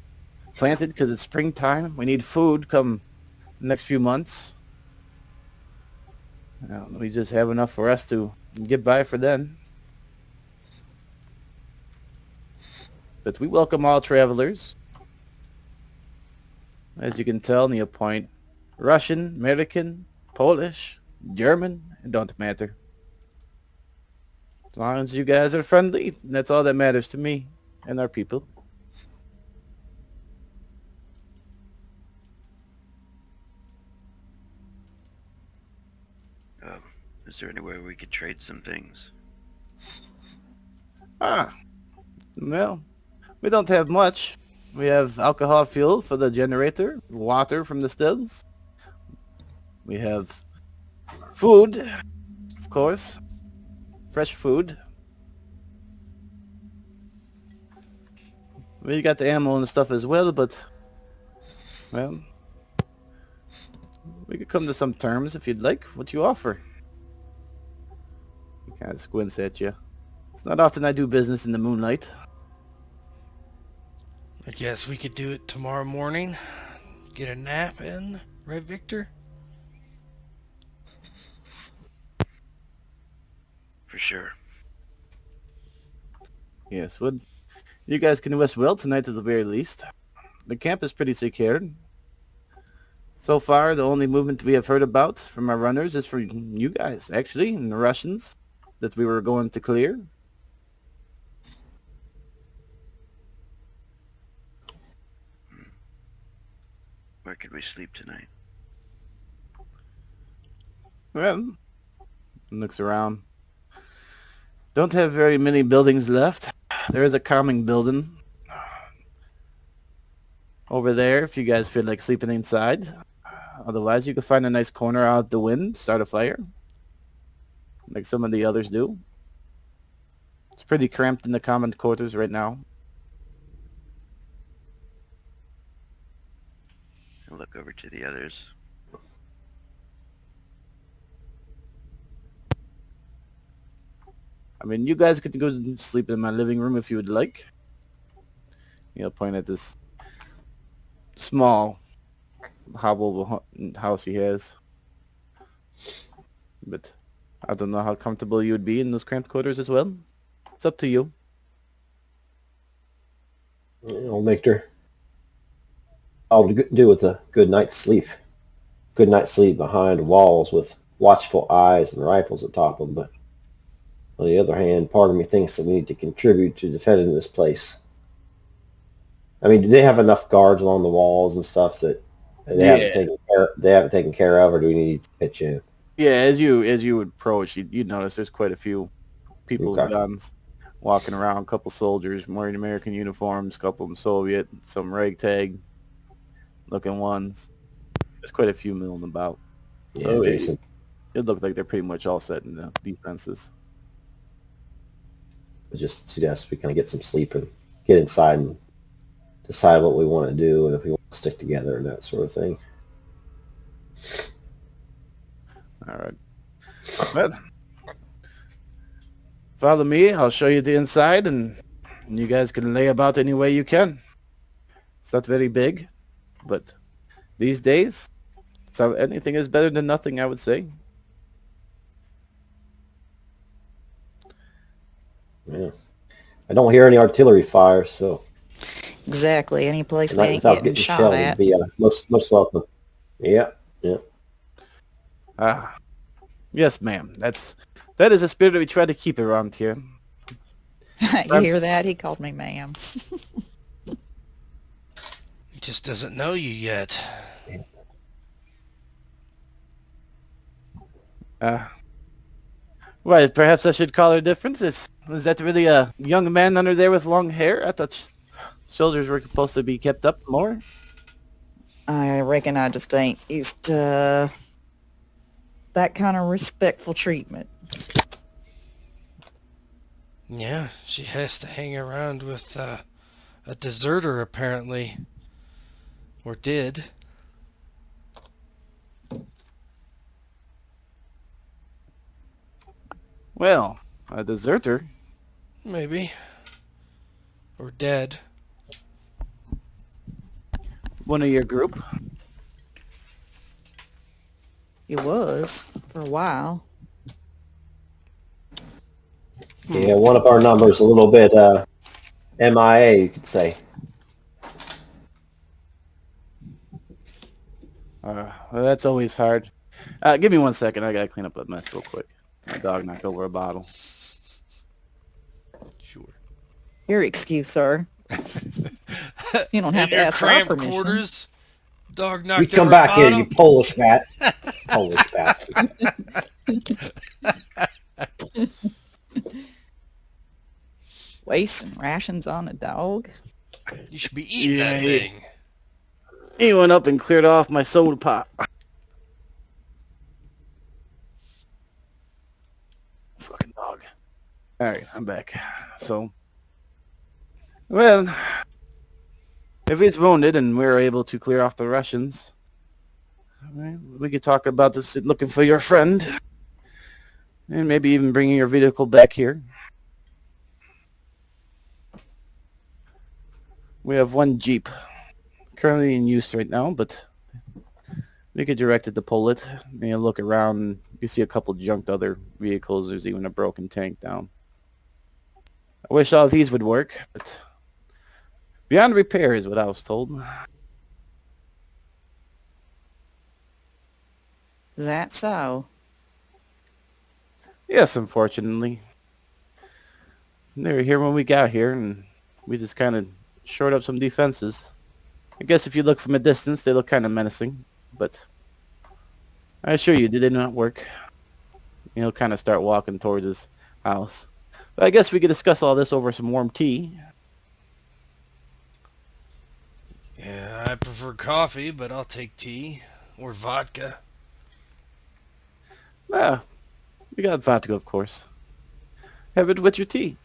planted because it's springtime. We need food come the next few months. We just have enough for us to get by for then. But we welcome all travelers. As you can tell, and you point, Russian, American, Polish, German, it don't matter. As long as you guys are friendly, that's all that matters to me and our people. Is there any way we could trade some things? Well, we don't have much. We have alcohol fuel for the generator, water from the stills. We have food, of course, fresh food. We got the ammo and stuff as well, but, well, we could come to some terms if you'd like. What you offer? He kind of squints at you. It's not often I do business in the moonlight. I guess we could do it tomorrow morning. Get a nap in, right, Victor? For sure. Yes, well, you guys can rest well tonight at the very least. The camp is pretty secured. So far, the only movement we have heard about from our runners is from you guys, actually, and the Russians that we were going to clear. Where could we sleep tonight? Well, looks around. Don't have very many buildings left. There is a calming building over there if you guys feel like sleeping inside. Otherwise, you can find a nice corner out the wind, start a fire, like some of the others do. It's pretty cramped in the common quarters right now. I'll look over to the others. I mean, you guys could go sleep in my living room if you would like. Point at this small hovel house he has. But I don't know how comfortable you would be in those cramped quarters as well. It's up to you. Victor, I'll do with a good night's sleep. Good night's sleep behind walls with watchful eyes and rifles atop them, but on the other hand, part of me thinks that we need to contribute to defending this place. I mean, do they have enough guards along the walls and stuff that they haven't taken care of, or do we need to pitch in? Yeah, as you approach, you'd notice there's quite a few people with guns walking around. A couple soldiers wearing American uniforms, a couple of them Soviet, some ragtag looking ones. There's quite a few milling about. Yeah, so it looked like they're pretty much all set in the defenses. I just suggest we kind of get some sleep and get inside and decide what we want to do and if we want to stick together and that sort of thing. All right. Well, follow me. I'll show you the inside, and you guys can lay about any way you can. It's not very big, but these days, so anything is better than nothing, I would say. Yeah. I don't hear any artillery fire, so Exactly. Any place we ain't without getting shot shelled at. would be most welcome. Yeah. Yes, ma'am. That is a spirit that we try to keep around here. You hear that? He called me ma'am. He just doesn't know you yet. Well, perhaps I should call her different. Is that really a young man under there with long hair? I thought soldiers were supposed to be kept up more. I reckon I just ain't used to that kind of respectful treatment. Yeah, she has to hang around with a deserter, apparently. Or did. Well, a deserter. Maybe. Or dead. One of your group. He was for a while. Yeah, one of our numbers a little bit MIA, you could say. Well, that's always hard. Give me 1 second. I gotta clean up that mess real quick. My dog knocked over a bottle. Sure. Your excuse, sir. You don't have In to your ask our cramped permission. quarters, dog knocked You come over back a here, bottle? you Polish bat. Polish bastard. Wasting rations on a dog. You should be eating that Yeah. thing. He went up and cleared off my soda pop. Fucking dog. Alright, I'm back. So, well, if he's wounded and we're able to clear off the Russians, we could talk about this looking for your friend. And maybe even bringing your vehicle back here. We have one Jeep currently in use right now, but we could direct it to pull it. And you look around, you see a couple junked other vehicles. There's even a broken tank down. I wish all these would work, but beyond repair is what I was told. Is that so? Yes, unfortunately. They were here when we got here, and we just kind of shored up some defenses. I guess if you look from a distance, they look kind of menacing, but I assure you, they did not work. He'll kind of start walking towards his house. But I guess we could discuss all this over some warm tea. Yeah, I prefer coffee, but I'll take tea or vodka. Ah, we got vodka, of course. Have it with your tea.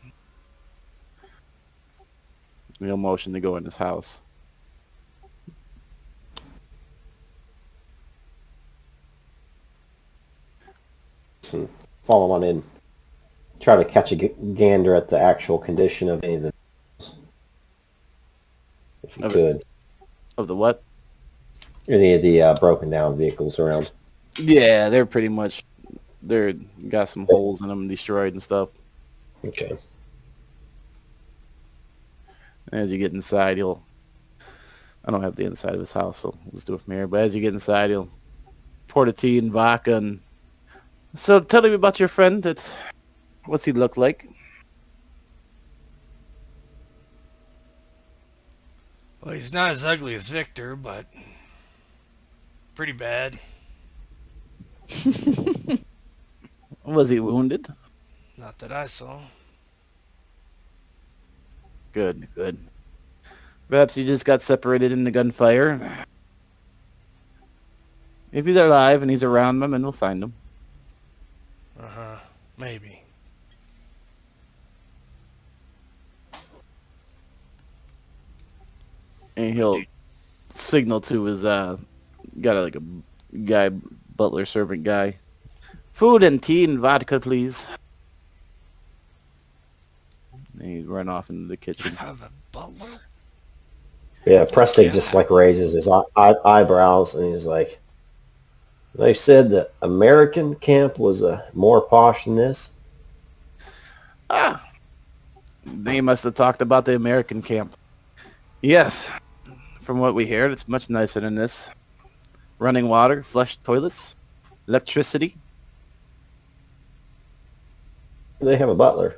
He'll motion to go in his house. And follow on in. Try to catch a gander at the actual condition of any of the if you could. Of the what? Any of the broken down vehicles around. Yeah, they're pretty much, they're got some holes in them, destroyed and stuff. Okay. As you get inside, I don't have the inside of his house, so let's do it from here. But as you get inside, he'll pour the tea and vodka. And so tell me about your friend. What's he look like? Well, he's not as ugly as Victor, but pretty bad. Was he wounded? Not that I saw. Good, good. Perhaps he just got separated in the gunfire. If he's alive and he's around them, and we'll find him. Uh-huh. Maybe. And he'll signal to his got like a guy, butler servant guy. Food and tea and vodka, please. And he'd run off into the kitchen. Have a butler? Yeah, Prestig just like raises his eyebrows and he's like, they said the American camp was more posh than this. Ah, they must have talked about the American camp. Yes, from what we heard, it's much nicer than this. Running water, flush toilets, electricity. They have a butler.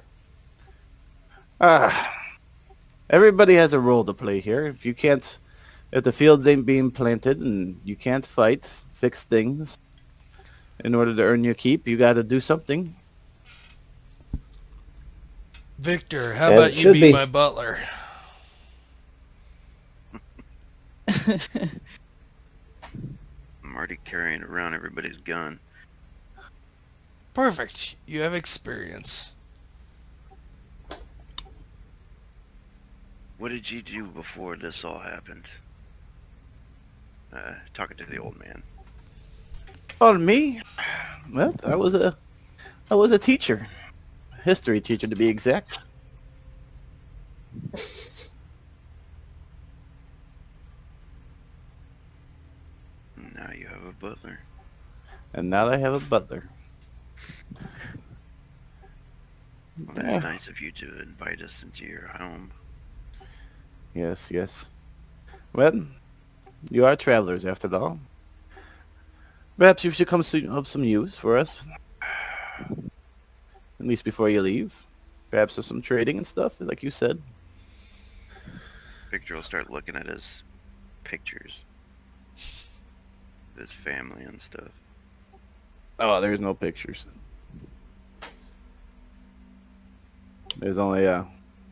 Everybody has a role to play here. If the fields ain't being planted and you can't fight, fix things, in order to earn your keep, you got to do something. Victor, how about you be my butler? I'm already carrying around everybody's gun. Perfect. You have experience. What did you do before this all happened? Talking to the old man. On me? Well, I was a teacher. History teacher, to be exact. Now you have a butler. And now I have a butler. Well, that's nice of you to invite us into your home. Yes, yes. Well, you are travelers after all. Perhaps you should come of some use for us. At least before you leave. Perhaps there's some trading and stuff, like you said. Victor will start looking at his pictures. His family and stuff. Oh, there's no pictures. There's only a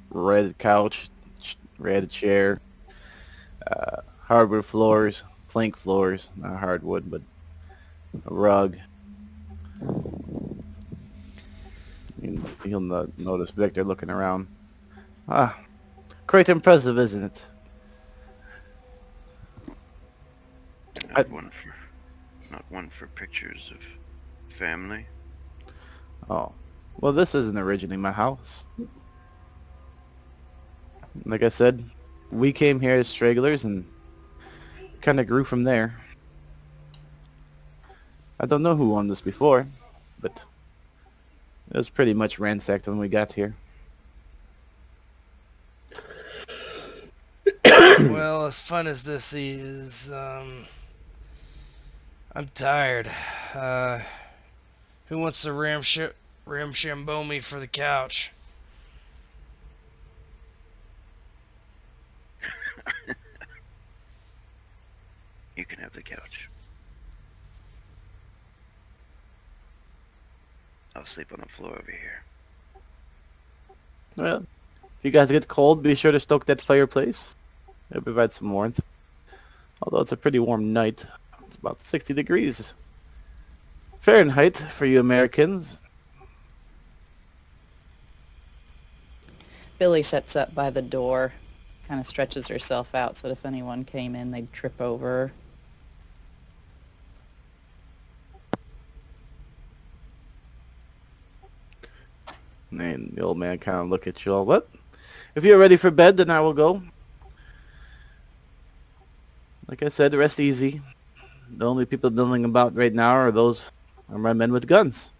red couch, red chair, hardwood floors, plank floors, not hardwood, but a rug. You'll notice Victor looking around. Quite impressive, isn't it? Not one for pictures of family. Oh, well, this isn't originally my house. Like I said, we came here as stragglers and kind of grew from there. I don't know who owned this before, but it was pretty much ransacked when we got here. Well, as fun as this is, I'm tired. Who wants to ramshambo me for the couch? You can have the couch. I'll sleep on the floor over here. Well, if you guys get cold, be sure to stoke that fireplace. It'll provide some warmth. Although it's a pretty warm night. It's about 60 degrees Fahrenheit for you Americans. Billy sets up by the door, kind of stretches herself out so that if anyone came in, they'd trip over her. And the old man kind of look at you all. What? If you're ready for bed, then I will go. Like I said, rest easy. The only people milling about right now are my men with guns.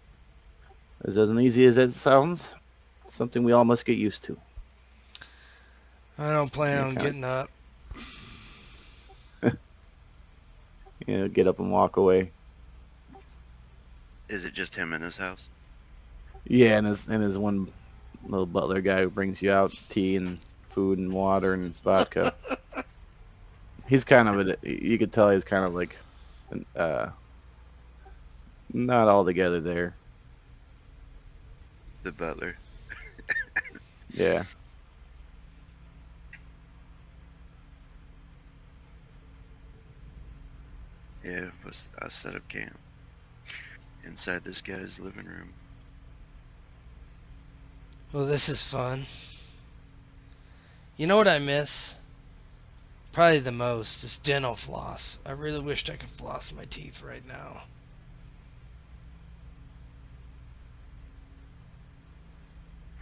As uneasy as that sounds, it's something we all must get used to. I don't plan on getting up. Get up and walk away. Is it just him in his house? Yeah, and his one little butler guy who brings you out tea and food and water and vodka. He's kind of you could tell he's kind of like, not all together there. The butler. Yeah. Yeah, I set up camp inside this guy's living room. Well, this is fun. You know what I miss? Probably the most is dental floss. I really wished I could floss my teeth right now.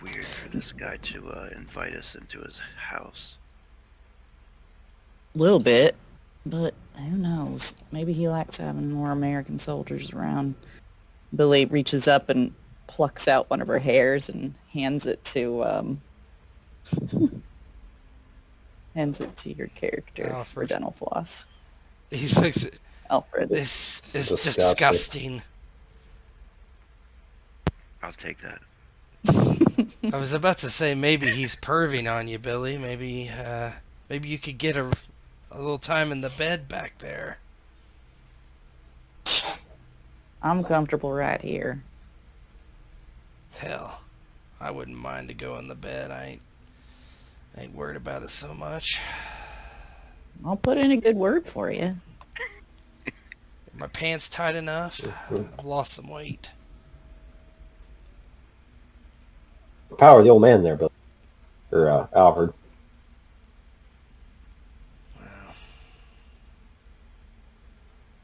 Weird for this guy to invite us into his house. A little bit, but who knows? Maybe he likes having more American soldiers around. Billy reaches up and plucks out one of her hairs and hands it to your character for Alfred. dental floss. He looks at Alfred. this is Disgusting. disgusting. I'll take that. I was about to say maybe he's perving on you, Billy. Maybe you could get a little time in the bed back there. I'm comfortable right here. Hell, I wouldn't mind to go in the bed. I ain't worried about it so much. I'll put in a good word for you. My pants tight enough. I've lost some weight. Power of the old man there, Bill. Or Alfred. Well,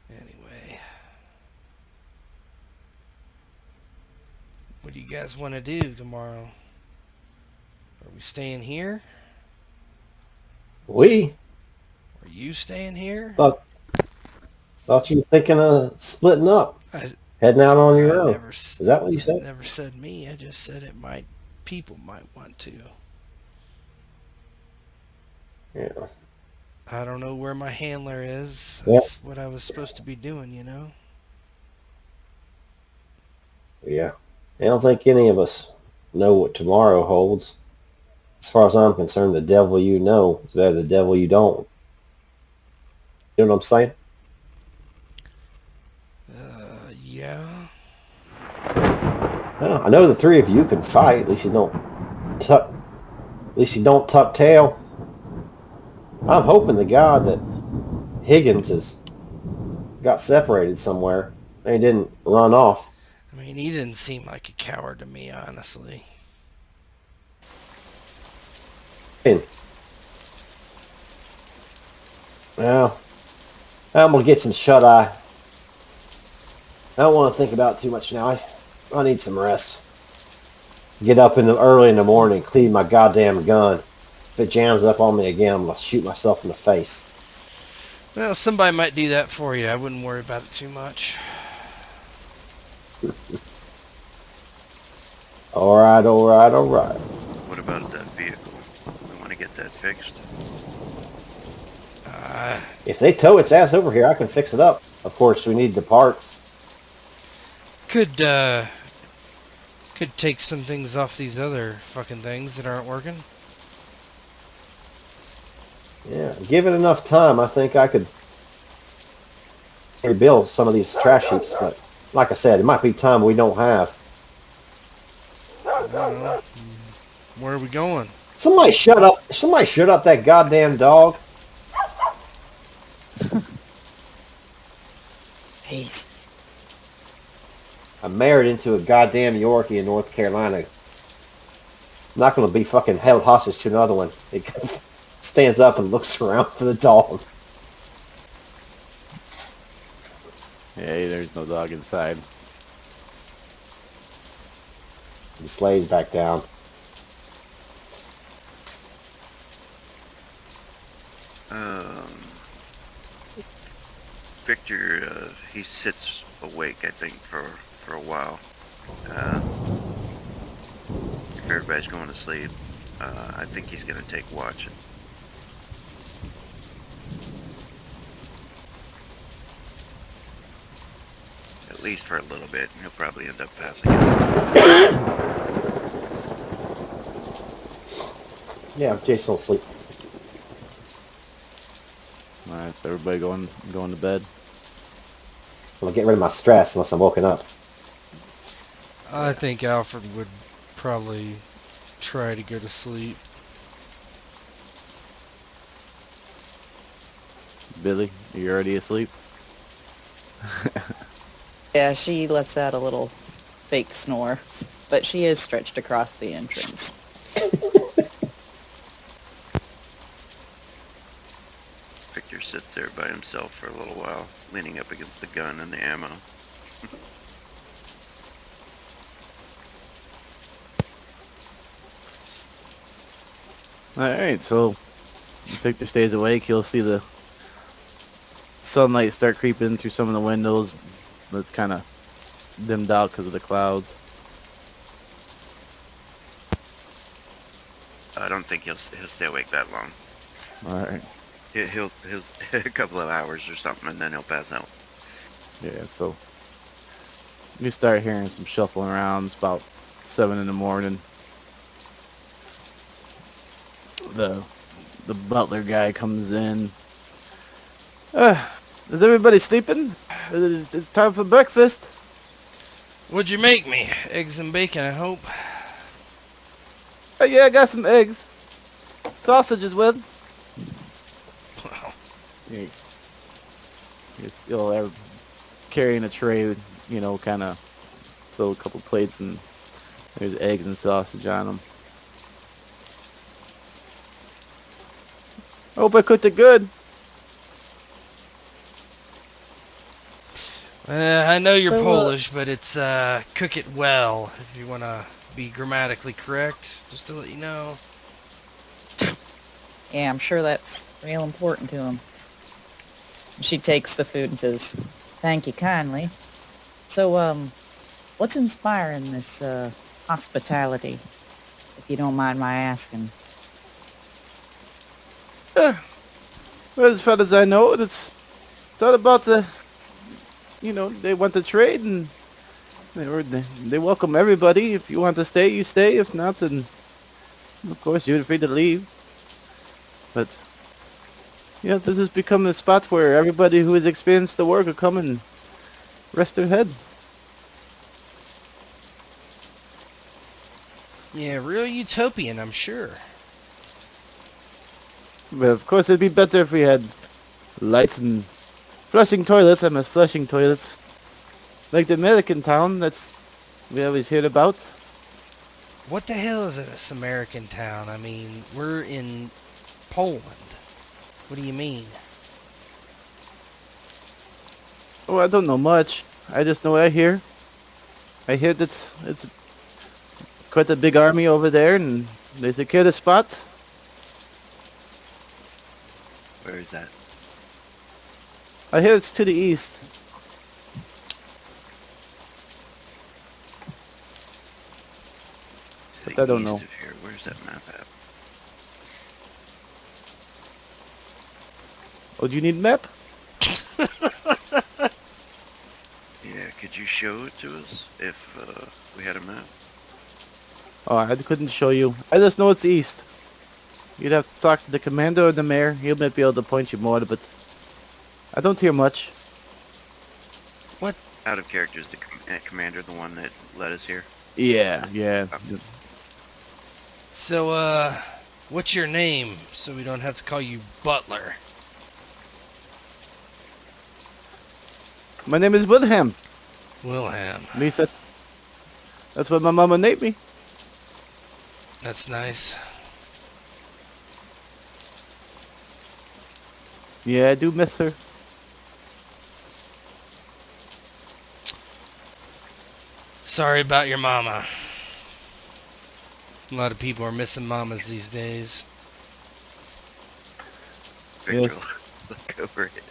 anyway. What do you guys want to do tomorrow? Are we staying here? We Are you staying here? thought you were thinking of splitting up, I heading out on your I own. never Is that what you said? never said me. I just said people might want to. Yeah. I don't know where my handler is. Yeah. That's what I was supposed to be doing, you know? Yeah. I don't think any of us know what tomorrow holds. As far as I'm concerned, the devil you know is better than the devil you don't. You know what I'm saying? Yeah. Well, I know the three of you can fight. At least you don't tuck tail. I'm hoping to God that Higgins has got separated somewhere and he didn't run off. I mean, he didn't seem like a coward to me, honestly. And, well, I'm gonna get some shut eye. I don't want to think about it too much now. I need some rest. Get up early in the morning, clean my goddamn gun. If it jams up on me again, I'm going to shoot myself in the face. Well, somebody might do that for you. I wouldn't worry about it too much. Alright, alright, alright. What about that vehicle? We want to get that fixed. If they tow its ass over here, I can fix it up. Of course, we need the parts. Could take some things off these other fucking things that aren't working. Yeah, given enough time, I think I could rebuild some of these trash heaps. But like I said, it might be time we don't have. I don't know. Where are we going? Somebody shut up! Somebody shut up that goddamn dog! Jesus. I'm married into a goddamn Yorkie in North Carolina. I'm not going to be fucking held hostage to another one. It stands up and looks around for the dog. Yeah, there's no dog inside. He slays back down. Victor, he sits awake, I think, for a while. If everybody's going to sleep, I think he's going to take watch. At least for a little bit. He'll probably end up passing out. Yeah, Jason will sleep. Alright, so everybody going to bed. I'm going to get rid of my stress unless I'm woken up. I think Alfred would probably try to go to sleep. Billy, are you already asleep? Yeah, she lets out a little fake snore, but she is stretched across the entrance. Victor sits there by himself for a little while, leaning up against the gun and the ammo. Alright, so Victor stays awake. He'll see the sunlight start creeping through some of the windows. It's kind of dimmed out because of the clouds. I don't think he'll stay awake that long. Alright. He'll a couple of hours or something, and then he'll pass out. Yeah, so you start hearing some shuffling around. It's about 7 in the morning. The butler guy comes in. Is everybody sleeping? It's time for breakfast. What'd you make me? Eggs and bacon, I hope. Yeah, I got some eggs. Sausages with. Wow. You're carrying a tray, kind of fill a couple plates, and there's eggs and sausage on them. Hope I cooked it good. I know you're So, Polish, but it's cook it well, if you want to be grammatically correct, just to let you know. Yeah, I'm sure that's real important to him. She takes the food and says, "Thank you kindly." So, what's inspiring this hospitality, if you don't mind my asking? Well, as far as I know, it's all about the, they want to trade, and they welcome everybody. If you want to stay, you stay. If not, then of course you're free to leave. But yeah, this has become a spot where everybody who has experienced the work will come and rest their head. Yeah, real utopian, I'm sure. But of course, it'd be better if we had lights and flushing toilets. I miss flushing toilets, like the American town that's we always hear about. What the hell is this American town? I mean, we're in Poland. What do you mean? Oh, I don't know much. I just know I hear that it's quite a big army over there, and they secure the spot. Where is that? I hear it's to the east. To But the I don't east know. of here. Where's that map at? Oh, do you need a map? Yeah, could you show it to us if we had a map? Oh, I couldn't show you. I just know it's east. You'd have to talk to the commander or the mayor. He might be able to point you more, but I don't hear much. What? Out of character, is the commander the one that led us here? Yeah, yeah. So, what's your name so we don't have to call you Butler? My name is Wilhelm. Wilhelm. Lisa. That's what my mama named me. That's nice. Yeah, I do miss her. Sorry about your mama. A lot of people are missing mamas these days. Victor, Yes. look over it.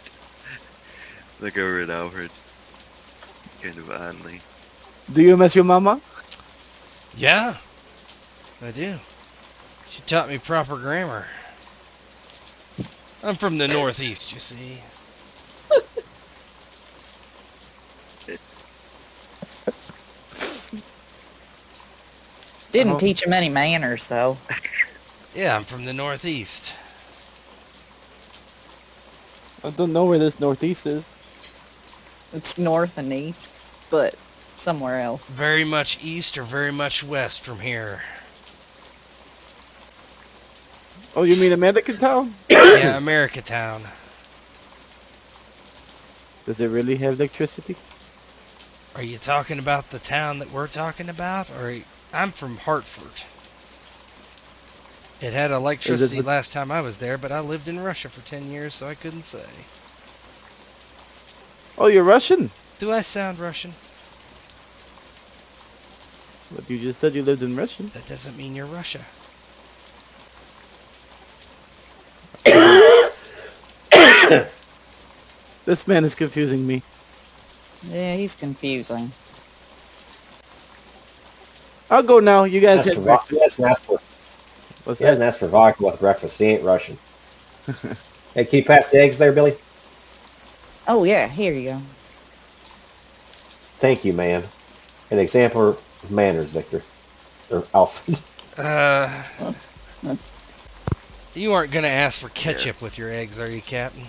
Look over at Alfred. Kind of oddly. Do you miss your mama? Yeah, I do. She taught me proper grammar. I'm from the Northeast, you see. Didn't teach him any manners, though. Yeah, I'm from the Northeast. I don't know where this northeast is. It's north and east, but somewhere else. Very much east or very much west from here. Oh, you mean American town? Yeah, America Town. Does it really have electricity? Are you talking about the town that we're talking about? I'm from Hartford. It had electricity last time I was there, but I lived in Russia for 10 years, so I couldn't say. Oh, you're Russian? Do I sound Russian? But you just said you lived in Russian. That doesn't mean you're Russia. This man is confusing me. Yeah, he's confusing. I'll go now. You guys He have breakfast. hasn't asked for, What's he that? hasn't asked for vodka with breakfast. He ain't Russian. Hey, can you pass the eggs there, Billy? Oh, yeah, here you go. Thank you, man. An example of manners, Victor. Or Alfred. You aren't gonna ask for ketchup with your eggs, are you, Captain?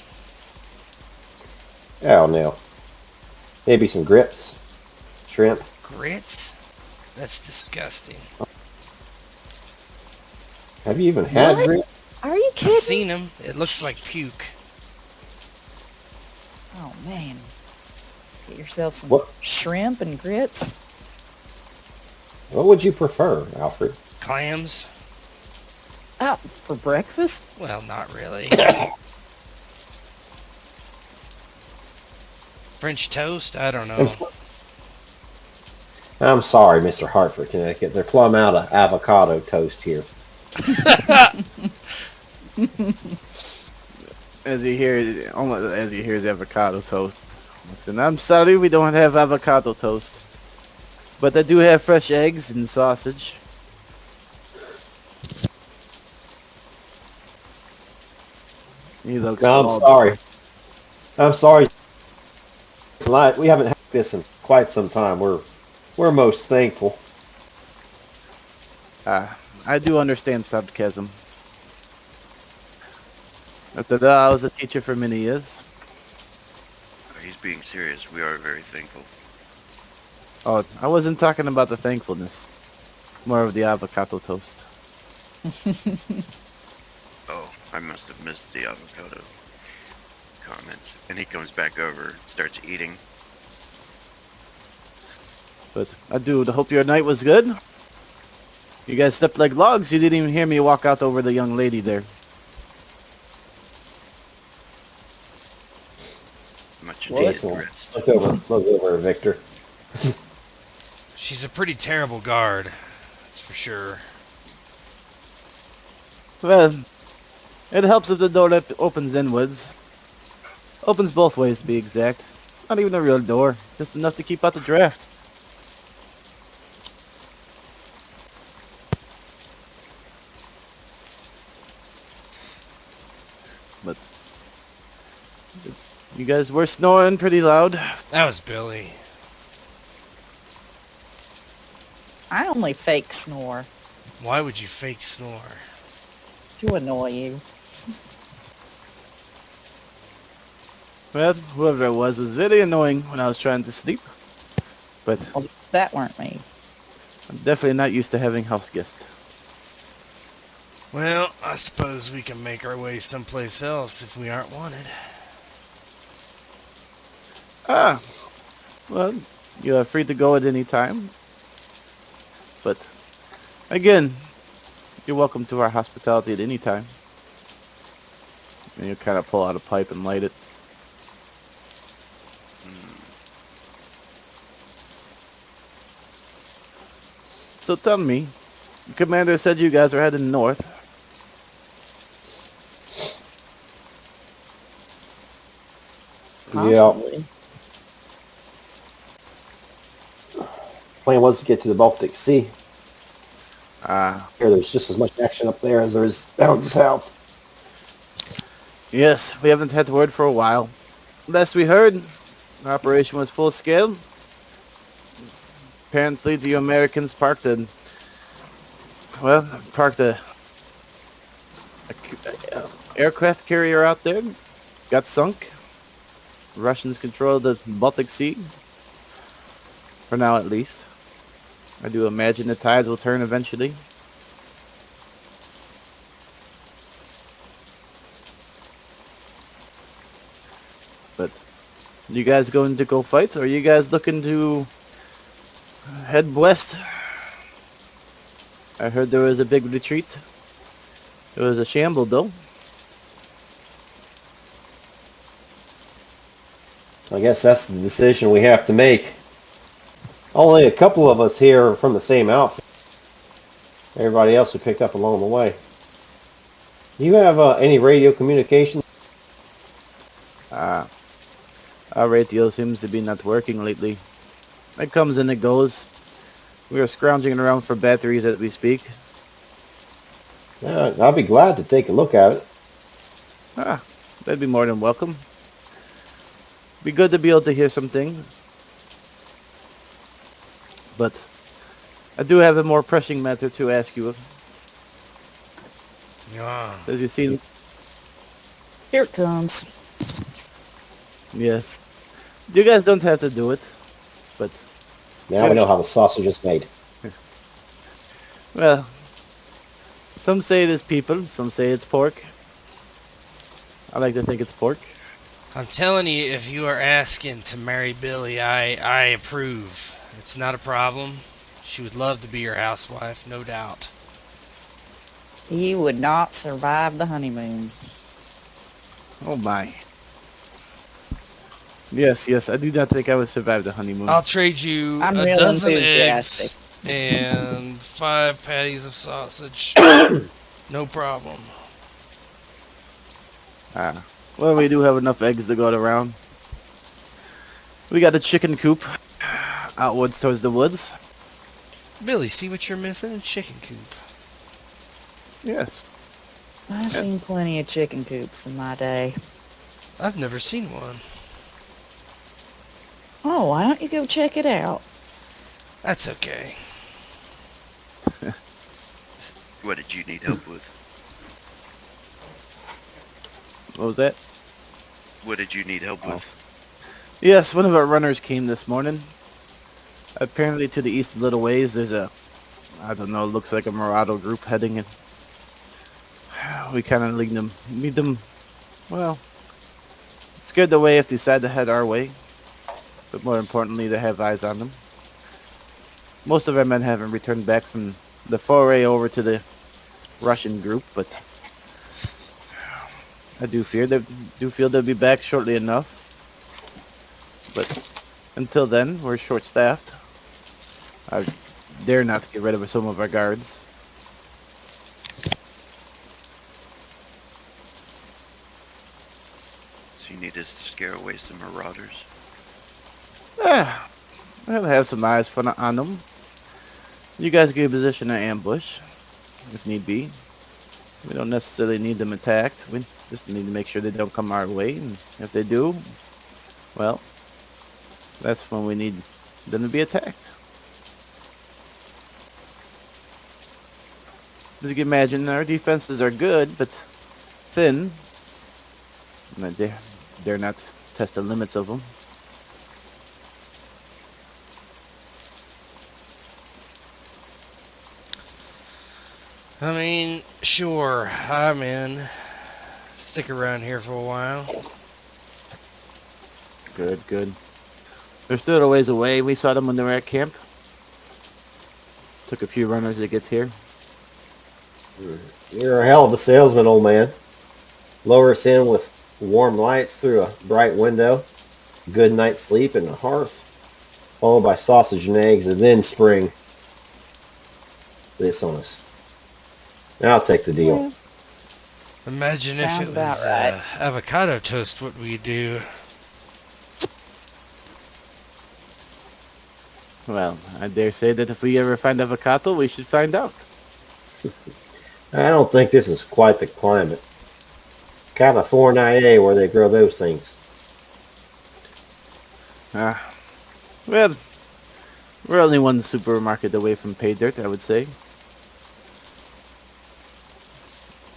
Oh, no. Maybe some grits. Shrimp. Grits? That's disgusting. Have you even had What? grits? Are you I've kidding? seen them. It looks like puke. Oh, man. Get yourself some What? shrimp and grits. What would you prefer, Alfred? Clams? Oh, for breakfast? Well, not really. French toast? I don't know. I'm sorry, Mr. Hartford, Connecticut. They're plumb out of avocado toast here. As you hear avocado toast. And I'm sorry we don't have avocado toast. But I do have fresh eggs and sausage. He looks No, I'm bald. sorry. I'm sorry. Tonight, we haven't had this in quite some time. We're most thankful. I do understand sarcasm. After that, I was a teacher for many years. He's being serious. We are very thankful. Oh, I wasn't talking about the thankfulness. More of the avocado toast. Oh, I must have missed the avocado comment. And he comes back over, starts eating. But I do hope your night was good. You guys slept like logs. You didn't even hear me walk out over the young lady there. Much Well, needed excellent. rest. Look over, Victor. She's a pretty terrible guard. That's for sure. Well, It helps if the door opens inwards. Opens both ways, to be exact. It's not even a real door. Just enough to keep out the draft. But you guys were snoring pretty loud. That was Billy. I only fake snore Why would you fake snore? to annoy you. Well, whoever it was very annoying when I was trying to sleep. But Well, that weren't me. I'm definitely not used to having house guests. Well, I suppose we can make our way someplace else if we aren't wanted. Ah, well, you are free to go at any time. But, again, you're welcome to our hospitality at any time. And you kind of pull out a pipe and light it. So tell me, the commander said you guys are heading north. Yeah. Possibly. Plan was to get to the Baltic Sea. Ah, Here, there's just as much action up there as there is down south. yes, we haven't had word for a while. Last we heard, the operation was full scale. Apparently, the Americans parked a aircraft carrier out there. Got sunk. Russians control the Baltic Sea. For now, at least. I do imagine the tides will turn eventually. But, you guys going to go fight, or are you guys looking to head west? I heard there was a big retreat. It was a shamble, though. I guess that's the decision we have to make. Only a couple of us here are from the same outfit. Everybody else we picked up along the way. Do you have any radio communication? Our radio seems to be not working lately. It comes and it goes. We are scrounging around for batteries as we speak. I'll be glad to take a look at it. That'd be more than welcome. Be good to be able to hear some things. But I do have a more pressing matter to ask you. Yeah. As you see, Here it comes. yes. You guys don't have to do it. But, Now we know how the sausage is made. well, some say it is people, some say it's pork. I like to think it's pork. I'm telling you, if you are asking to marry Billy, I approve. It's not a problem. She would love to be your housewife, no doubt. He would not survive the honeymoon. Oh my. Yes, I do not think I would survive the honeymoon. I'll trade you I'm a real dozen enthusiastic. eggs and 5 patties of sausage. No problem. Well, we do have enough eggs to go around. We got a chicken coop outwards towards the woods. Billy, see what you're missing? A chicken coop. Yes. I've seen plenty of chicken coops in my day. I've never seen one. Oh, why don't you go check it out? That's okay. What did you need help with? What was that? What did you need help with? Yes, one of our runners came this morning. Apparently to the east a little ways, there's a, I don't know, looks like a marauder group heading in. We kind of lead them, well, scared away if they decide to head our way. But more importantly, to have eyes on them. Most of our men haven't returned back from the foray over to the Russian group, but I do feel they'll be back shortly enough. But until then, we're short-staffed. I dare not to get rid of some of our guards. you need us to scare away some marauders? I'll have some eyes on them. You guys get a position to ambush, if need be. We don't necessarily need them attacked. We just need to make sure they don't come our way. And if they do, well, that's when we need them to be attacked. As you can imagine, our defenses are good, but thin. And they're not test the limits of them. I mean, sure, I'm in. Stick around here for a while. Good, good. They're still a ways away. We saw them when they were at camp. Took a few runners to get here. You're a hell of a salesman, old man. Lower us in with warm lights through a bright window, good night's sleep and a hearth, followed by sausage and eggs, and then spring this on us. Now I'll take the deal. Imagine if Sounds it about was right. avocado toast, what we'd do. Well, I dare say that if we ever find avocado, we should find out. I don't think this is quite the climate. California, where they grow those things. Well, we're only one supermarket away from pay dirt, I would say.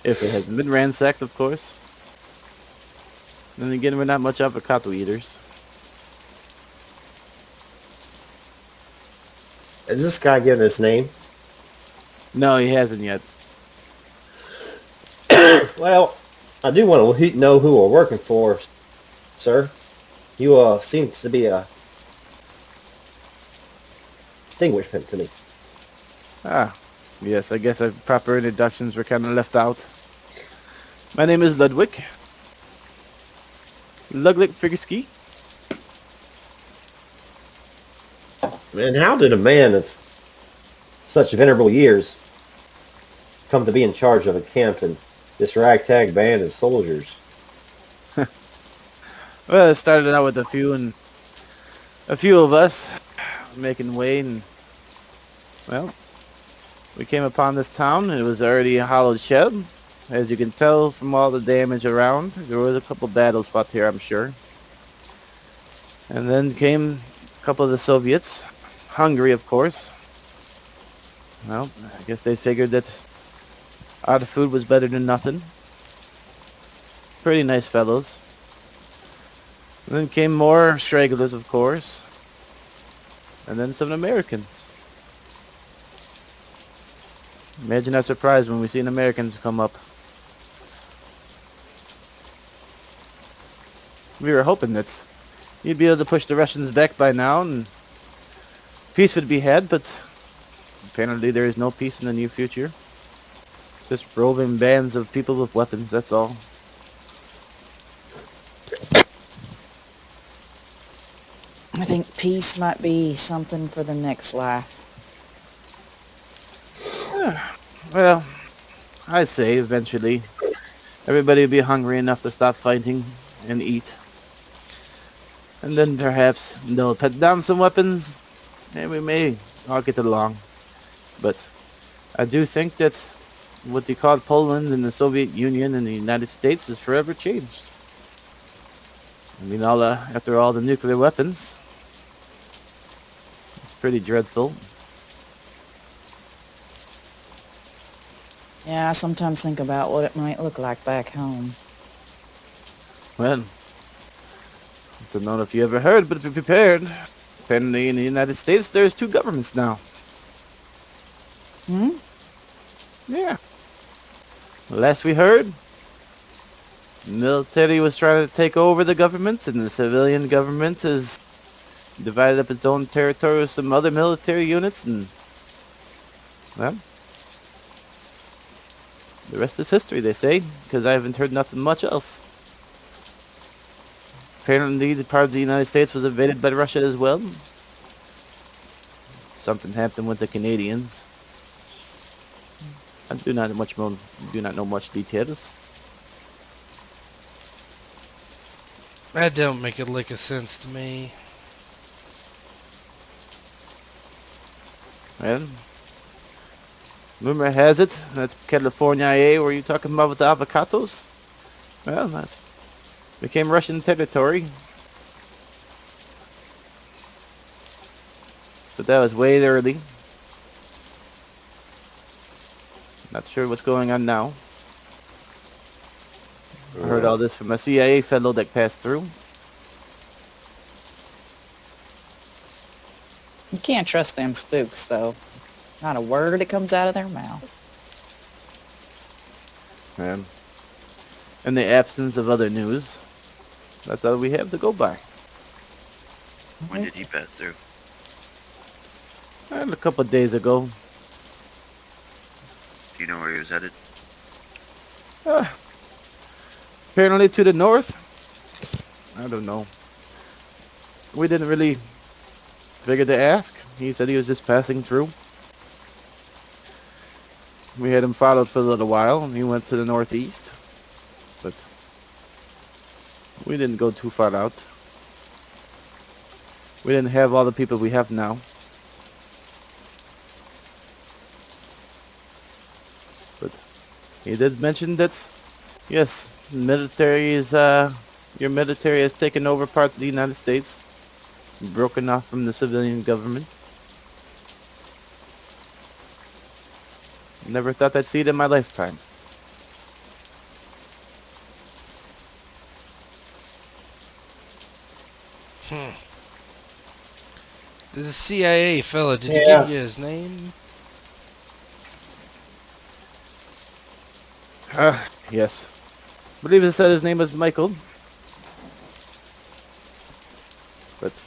If it hasn't been ransacked, of course. Then again, we're not much avocado eaters. Is this guy given his name? No, he hasn't yet. Well, I do want to know who we're working for, sir. You seem to be a distinguishment to me. Yes, I guess our proper introductions were kind of left out. My name is Ludwig. Ludwig Figerski. And how did a man of such venerable years come to be in charge of a camp and this ragtag band of soldiers? Well, it started out with a few of us making way, and well, we came upon this town. It was already a hollowed shed. As you can tell from all the damage around, there was a couple battles fought here, I'm sure. And then came a couple of the Soviets, Hungary, of course. Well, I guess they figured that our food was better than nothing. Pretty nice fellows. And then came more stragglers, of course. And then some Americans. Imagine our surprise when we seen Americans come up. We were hoping that you'd be able to push the Russians back by now and peace would be had, but apparently there is no peace in the near future. Just roving bands of people with weapons, that's all. I think peace might be something for the next life. Well, I'd say eventually everybody will be hungry enough to stop fighting and eat. And then perhaps they'll put down some weapons and we may all get along. But I do think that what they called Poland and the Soviet Union and the United States is forever changed. I mean, after all the nuclear weapons, it's pretty dreadful. Yeah, I sometimes think about what it might look like back home. Well, I don't know if you ever heard, but be prepared. Apparently in the United States, there's two governments now. Hmm? Yeah. Last we heard, the military was trying to take over the government, and the civilian government has divided up its own territory with some other military units, and, well, the rest is history, they say, because I haven't heard nothing much else. Apparently, the part of the United States was invaded by Russia as well. Something happened with the Canadians. I do not know much details. That don't make a lick of sense to me. And rumor has it that's California, where you talking about with the avocados? Well, that became Russian territory. But that was way early. Not sure what's going on now. I heard all this from a CIA fellow that passed through. You can't trust them spooks, though. Not a word that comes out of their mouth. And in the absence of other news, that's all we have to go by. When did he pass through? And a couple of days ago. Do you know where he was headed? Apparently to the north. I don't know. We didn't really figure to ask. He said he was just passing through. We had him followed for a little while, and he went to the northeast. But we didn't go too far out. We didn't have all the people we have now. But he did mention that, yes, military is, your military has taken over parts of the United States, broken off from the civilian government. Never thought I'd see it in my lifetime. There's a CIA fella. Did he Yeah. give you his name? Yes. I believe it said his name was Michael. But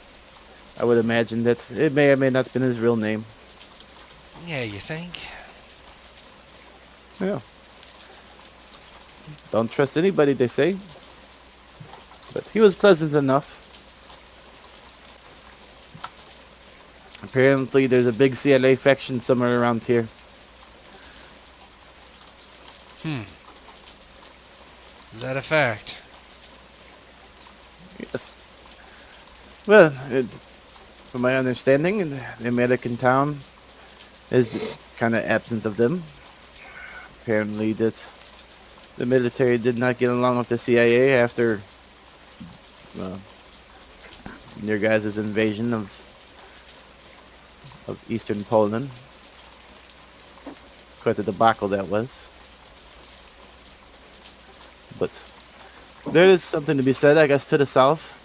I would imagine that it may or may not have been his real name. Yeah, you think? Yeah. Don't trust anybody, they say. But he was pleasant enough. Apparently there's a big CLA faction somewhere around here. Is that a fact? Yes. Well, from my understanding, the American town is kind of absent of them. Apparently that the military did not get along with the CIA after your guys' invasion of eastern Poland. Quite a debacle that was. But there is something to be said, I guess, to the south.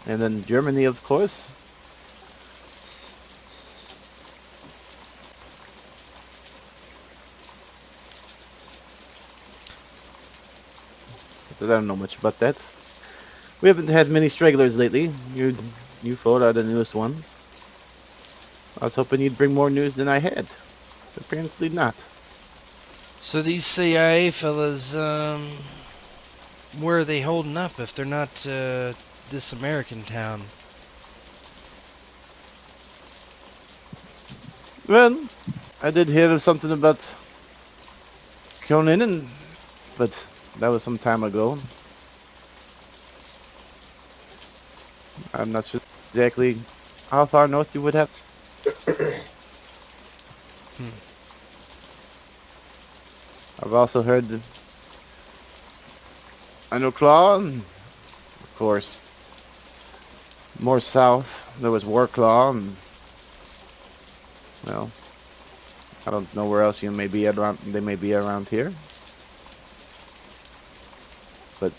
And then Germany, of course. But I don't know much about that. We haven't had many stragglers lately. You followed are the newest ones. I was hoping you'd bring more news than I had. Apparently not. So these CIA fellas, where are they holding up if they're not this American town? Well, I did hear of something about Conan, but that was some time ago. I'm not sure exactly how far north you would have. I've also heard that I know Claw, and of course, more south there was Warclaw, and well, I don't know where else you may be around. They may be around here, but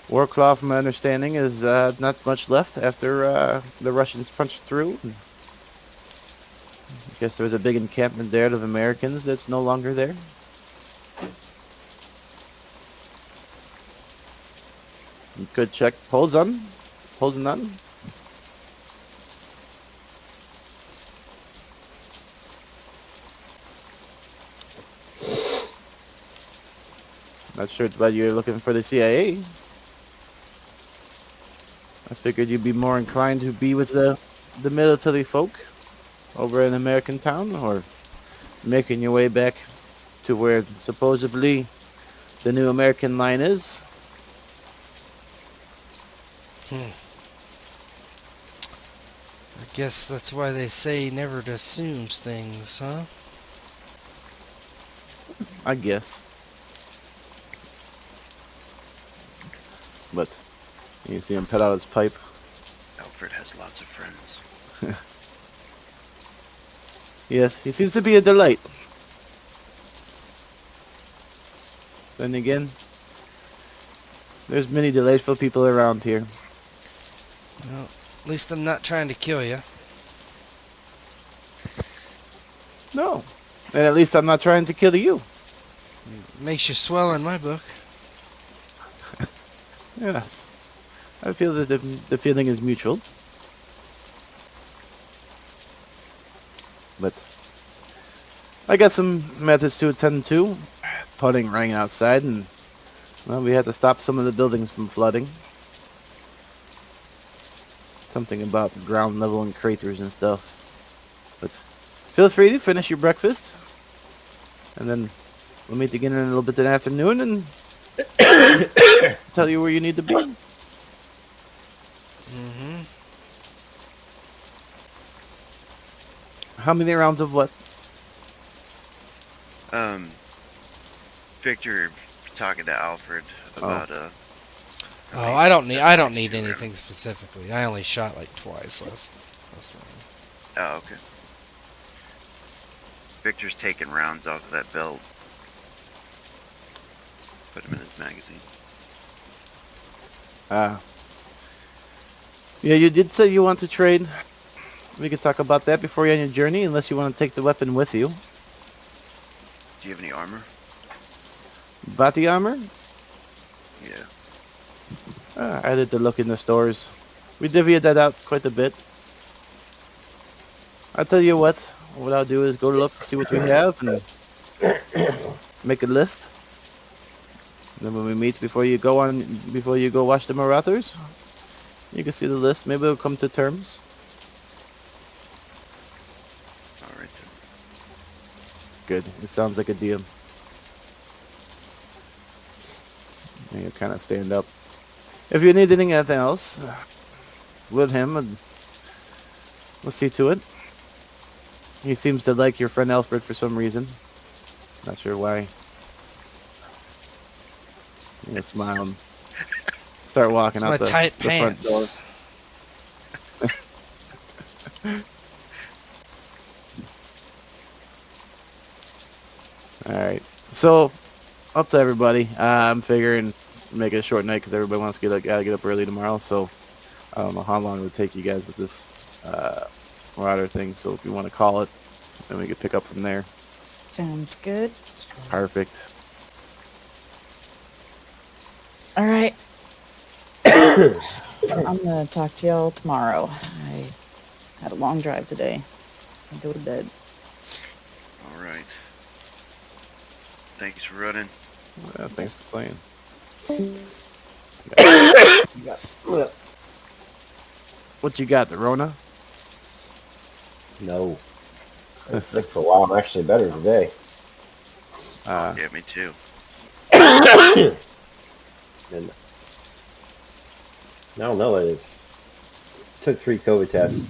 Warclaw, from my understanding, is not much left after the Russians punched through. I guess there was a big encampment there of Americans that's no longer there. You could check Poznan. Not sure why you're looking for the CIA. I figured you'd be more inclined to be with the military folk over in American Town, or making your way back to where supposedly the new American line is. I guess that's why they say never to assume things, huh? I guess. But you see him pet out his pipe. Alfred has lots of friends. Yes, he seems to be a delight. Then again, there's many delightful people around here. Well, at least I'm not trying to kill you. No. And at least I'm not trying to kill you. Makes you swell in my book. Yes. I feel that the feeling is mutual. But I got some methods to attend to. Putting rang outside, and well, we had to stop some of the buildings from flooding. Something about ground level and craters and stuff. But feel free to finish your breakfast, and then we'll meet again in a little bit in the afternoon and tell you where you need to be. Mm-hmm. How many rounds of what? Victor talking to Alfred about Oh, I don't need anything specifically. I only shot like twice last round. Oh, okay. Victor's taking rounds off of that belt. Put him in his magazine. Yeah, you did say you want to trade. We could talk about that before you end your journey, unless you want to take the weapon with you. Do you have any armor? Body armor? Yeah. I did the look in the stores. We divvied that out quite a bit. I'll tell you what I'll do is go look, see what we have, and make a list. Then when we meet before you go watch the marauders, you can see the list. Maybe we'll come to terms. Alright then. Good. It sounds like a deal. And you kind of stand up. If you need anything else, with him, and we'll see to it. He seems to like your friend Alfred for some reason. Not sure why. You smile and start walking It's out my tight the front door. Pants. Alright. So, up to everybody. I'm figuring make it a short night because everybody wants to gotta get up early tomorrow. So, I don't know how long it would take you guys with this marauder thing. So, if you want to call it, then we could pick up from there. Sounds good. Perfect. All right. I'm going to talk to y'all tomorrow. I had a long drive today. I go to bed. Alright. Thanks for running. Thanks for playing. What you got, the Rona? No. I've been sick for a while. I'm actually better today. Yeah, me too. And I don't know what it is. Took 3 COVID tests.